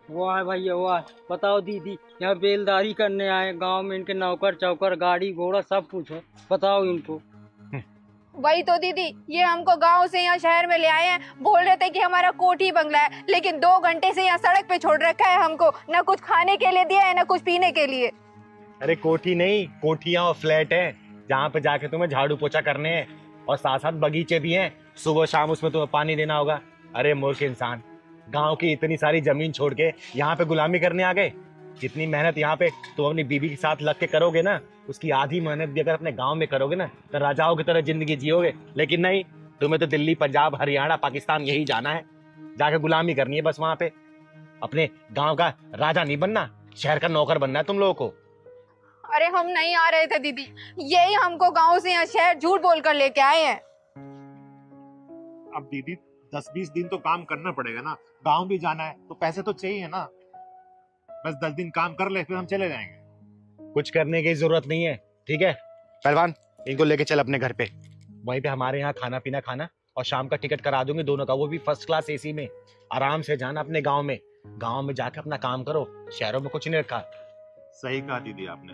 वाह भैया वाह। बताओ दीदी, यहाँ बेलदारी करने आए, गांव में इनके नौकर चौकर, गाड़ी घोड़ा सब कुछ है, बताओ इनको। वही तो दीदी, ये हमको गांव से यहाँ शहर में ले आए हैं, बोल रहे थे कि हमारा कोठी बंगला है, लेकिन 2 घंटे से यहाँ सड़क पे छोड़ रखा है हमको। ना कुछ खाने के लिए दिया है, ना कुछ पीने के लिए। अरे कोठी नहीं, कोठियां और फ्लैट है, जहाँ पे जाके तुम्हें झाड़ू पोछा करने हैं, और साथ साथ बगीचे भी हैं, सुबह शाम उसमें तुम्हें पानी देना होगा। अरे मूर्ख इंसान, गांव की इतनी सारी जमीन छोड़ के यहाँ पे गुलामी करने आ गए। जितनी मेहनत यहाँ पे तुम अपनी बीवी के साथ लग के करोगे ना, उसकी आधी मेहनत भी अगर अपने गांव में करोगे ना तो राजाओं की तरह जिंदगी जियोगे। लेकिन नहीं, तुम्हें तो दिल्ली, पंजाब, हरियाणा, पाकिस्तान यही जाना है, जाके गुलामी करनी है बस वहां पे। अपने गांव का राजा नहीं बनना, शहर का नौकर बनना है तुम लोगों को। अरे हम नहीं आ रहे थे दीदी, यही हमको गांव से यहाँ शहर झूठ बोलकर लेके आए हैं। अब दीदी 10-20 दिन तो काम करना पड़ेगा ना, गांव भी जाना है तो पैसे तो चाहिए ना। बस 10 दिन काम कर ले, फिर हम चले जाएंगे। कुछ करने की जरूरत नहीं है, ठीक है पहलवान, इनको लेके चल अपने घर पे, वहीं पे हमारे यहाँ खाना पीना खाना, और शाम का टिकट करा दूंगी दोनों का, वो भी फर्स्ट क्लास एसी में। आराम से जाना अपने गांव में, गांव में जाके अपना काम करो, शहरों में कुछ नहीं रखा। सही कहा दीदी आपने।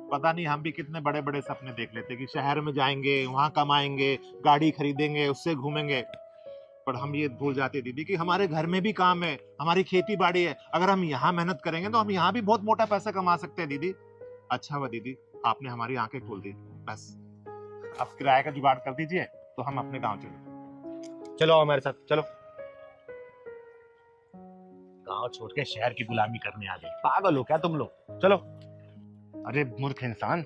पता नहीं हम भी कितने बड़े बड़े सपने देख लेते कि शहर में जाएंगे, वहां कमाएंगे, गाड़ी खरीदेंगे, उससे घूमेंगे, पर हम ये भूल जाते दीदी कि हमारे घर में भी काम है, हमारी खेती बाड़ी है। अगर हम यहाँ मेहनत करेंगे तो हम यहाँ भी बहुत मोटा पैसा कमा सकते हैं दीदी। अच्छा हुआ दीदी आपने हमारी आंखें खोल दी। बस अब किराए का जुगाड़ कर दीजिए तो हम अपने गांव चले। चलो आओ हमारे साथ, चलो। गांव छोड़ के शहर की गुलामी करने आ गए, पागल हो क्या तुम लोग? चलो। अरे मूर्ख इंसान,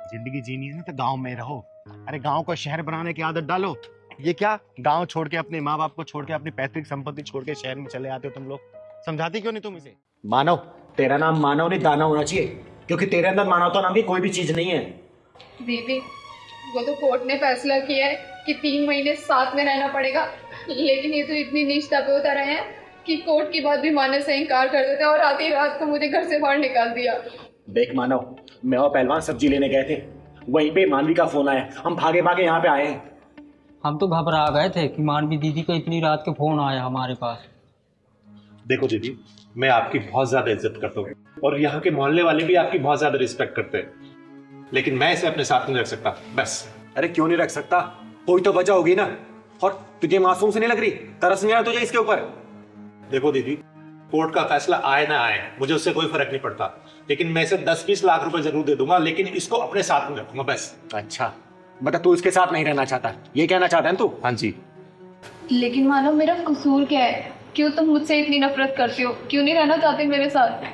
जिंदगी जीनी है ना तो गांव में रहो। अरे गांव को शहर बनाने की आदत डालो। ये क्या, गांव छोड़ के, अपने माँ बाप को छोड़ के, अपनी पैतृक संपत्ति छोड़ के शहर में चले आते हो तुम लोग? समझाती क्यों नहीं तुम इसे? मानव, तेरा नाम मानव नहीं दानव होना चाहिए, क्योंकि तेरे अंदर मानवता नाम की कोई भी चीज नहीं है। दीदी वो तो कोर्ट ने फैसला किया है कि 3 महीने साथ में रहना पड़ेगा, लेकिन ये तो इतनी निष्ठा पे उतर रहे हैं कि कोर्ट की बात भी मानने से इनकार कर देते और आधी रात को मुझे घर से बाहर निकाल दिया। देख मानव, मैं और पहलवान सब्जी लेने गए थे, वहीं पे मानवी का फोन आया, हम भागे भागे यहाँ पे आए हैं। हम तो घबरा गए थे कि मानवी दीदी को इतनी रात के फोन आया हमारे पास। देखो दीदी, मैं आपकी बहुत ज्यादा इज्जत करता हूँ और यहाँ के मोहल्ले वाले भी आपकी बहुत ज्यादा रिस्पेक्ट करते हैं, लेकिन मैं इसे अपने साथ नहीं रख सकता बस। अरे क्यों नहीं रख सकता? कोई तो वजह होगी ना। और तुझे मासूम से नहीं लग रही? तरस नहीं आया तुझे इसके ऊपर? देखो दीदी, कोर्ट का फैसला आए ना आए मुझे उससे कोई फर्क नहीं पड़ता, लेकिन मैं इसे 10-20 लाख रुपए जरूर दे दूंगा, लेकिन इसको अपने साथ में रखूंगा बस। अच्छा, मतलब तू इसके साथ नहीं रहना चाहता, ये कहना चाहता है तू? हाँ जी। लेकिन मानो मेरा कसूर क्या है? क्यों तुम मुझसे इतनी नफरत करते हो? क्यों नहीं रहना चाहते मेरे साथ?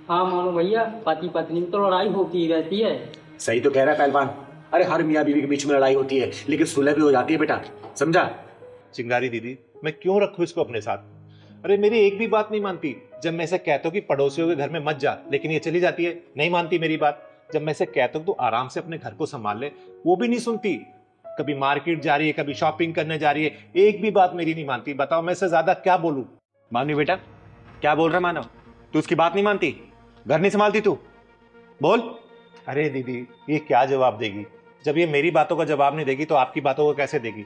हाँ मानो भैया, पति पत्नी में तो लड़ाई होती ही रहती है। सही तो कह रहा है पहलवान। अरे हर मियाँ बीवी के बीच में लड़ाई होती है, लेकिन सुलह भी हो जाती है बेटा, समझा? चिंगारी दीदी, मैं क्यों रखूं इसको अपने साथ? अरे मेरी एक भी बात नहीं मानती। जब मैं इसे कहता हूँ कि पड़ोसियों के घर में मत जा, लेकिन ये चली जाती है, नहीं मानती मेरी बात। जब मैं इसे कहता हूँ तो आराम से अपने घर को संभाल ले, वो भी नहीं सुनती। कभी मार्केट जा रही है, कभी शॉपिंग करने जा रही है, एक भी बात मेरी नहीं मानती। बताओ मैं इससे ज्यादा क्या बोलूं? मानवी बेटा, क्या बोल रहा मानव? तू उसकी बात नहीं मानती, घर नहीं संभालती तू? बोल। अरे दीदी, ये क्या जवाब देगी? जब ये मेरी बातों का जवाब नहीं देगी तो आपकी बातों को कैसे देगी?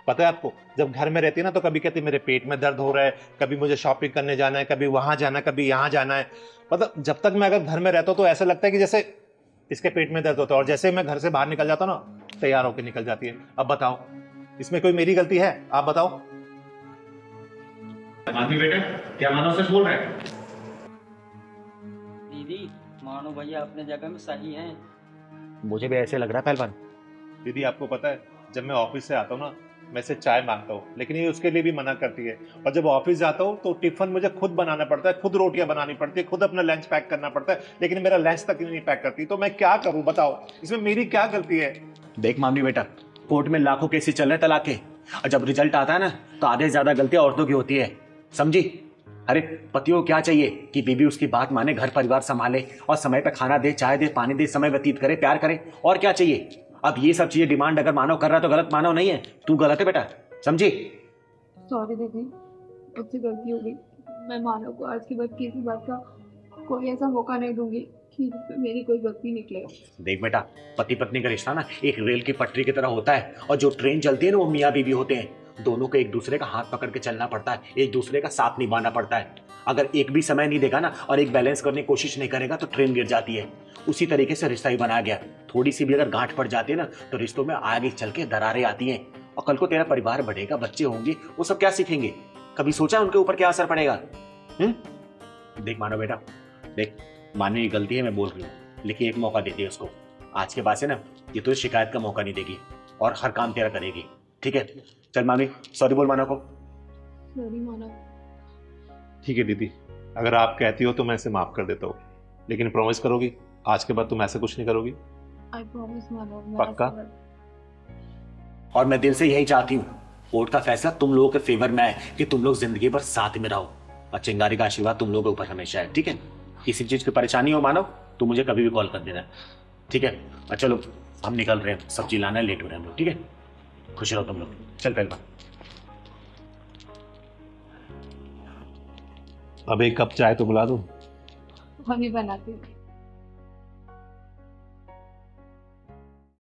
पता है आपको, जब घर में रहती है ना तो कभी कहती मेरे पेट में दर्द हो रहा है, कभी मुझे शॉपिंग करने जाना है, कभी वहां जाना है, कभी यहाँ जाना है। मतलब जब तक मैं अगर घर में रहता हूँ तो ऐसा लगता है कि जैसे इसके पेट में दर्द होता है, और जैसे मैं घर से बाहर निकल जाता हूँ ना, तैयार होकर निकल जाती है। अब बताओ, इसमें कोई मेरी गलती है? आप बताओ। मानवी बेटा, क्या मानव सच बोल रहे हैं? दीदी मानो भैया अपने जगह में सही हैं। मुझे भी ऐसे लग रहा है पहलवान। दीदी आपको पता है, जब मैं ऑफिस से आता हूँ ना, मैं इसे चाय मांगता हूँ, लेकिन ये उसके लिए भी मना करती है। और जब ऑफिस जाता हूँ तो टिफिन मुझे खुद बनाना पड़ता है, खुद रोटियां बनानी पड़ती है, खुद अपना लंच पैक करना पड़ता है, लेकिन मेरा लंच तक नहीं पैक करती। तो मैं क्या करूँ बताओ, इसमें मेरी क्या गलती है? देख मामली बेटा, कोर्ट में लाखों केसेस चल रहे हैं तलाक के, और जब रिजल्ट आता है ना तो आधे से ज्यादा गलतियां औरतों की होती है, समझी? अरे पतियों को क्या चाहिए कि बीवी उसकी बात माने, घर परिवार संभाले और समय पे खाना दे, चाय दे, पानी दे, समय व्यतीत करे, प्यार करे, और क्या चाहिए? अब ये सब चीजें डिमांड अगर मानव कर रहा है तो गलत मानव नहीं है, तू गलत है बेटा, समझी? सॉरी दीदी, मुझसे गलती हो गई। मैं मानव को आज के बाद किसी बात का कोई ऐसा मौका नहीं दूंगी कि मेरी कोई गलती निकले। देख बेटा, पति पत्नी का रिश्ता ना एक रेल की पटरी की तरह होता है, और जो ट्रेन चलती है ना वो मियाँ बीवी होते हैं। दोनों को एक दूसरे का हाथ पकड़ के चलना पड़ता है, एक दूसरे का साथ निभाना पड़ता है। अगर एक भी समय नहीं देगा ना और एक बैलेंस करने की कोशिश नहीं करेगा तो ट्रेन गिर जाती है। उसी तरीके से रिश्ता ही बनाया गया। थोड़ी सी भी अगर गांठ पड़ जाती है ना तो रिश्तों में आगे चल के दरारें आती हैं, और कल को तेरा परिवार बढ़ेगा, बच्चे होंगे, वो सब क्या सीखेंगे? कभी सोचा उनके ऊपर क्या असर पड़ेगा? देख मानो बेटा, देख मानने की गलती है, मैं बोल रही हूँ, लेकिन एक मौका देती है उसको। आज के बाद से ना ये तो शिकायत का मौका नहीं देगी और हर काम तेरा करेगी, ठीक है? चल मामी, सॉरी बोल मानव को। सॉरी मानव। ठीक है दीदी, अगर आप कहती हो तो मैं इसे माफ कर देता हूँ, लेकिन प्रॉमिस करोगी आज के बाद तुम ऐसा कुछ नहीं करोगी? I promise my love. पक्का? और मैं दिल से यही चाहती हूँ, कोर्ट का फैसला तुम लोगों के फेवर में है कि तुम लोग जिंदगी भर साथ में रहो, और चिंगारी का आशीर्वाद तुम लोगों के ऊपर हमेशा है, ठीक है? किसी चीज की परेशानी हो मानव तो मुझे कभी भी कॉल कर देना, ठीक है? और चलो हम निकल रहे हैं, सब्जी लाना है, लेट हो रहे हैं हम लोग, ठीक है? खुश रहो तुम लोग। चल पहलवान। अब एक कप चाय तो बुला दो। मम्मी बनाती हूँ।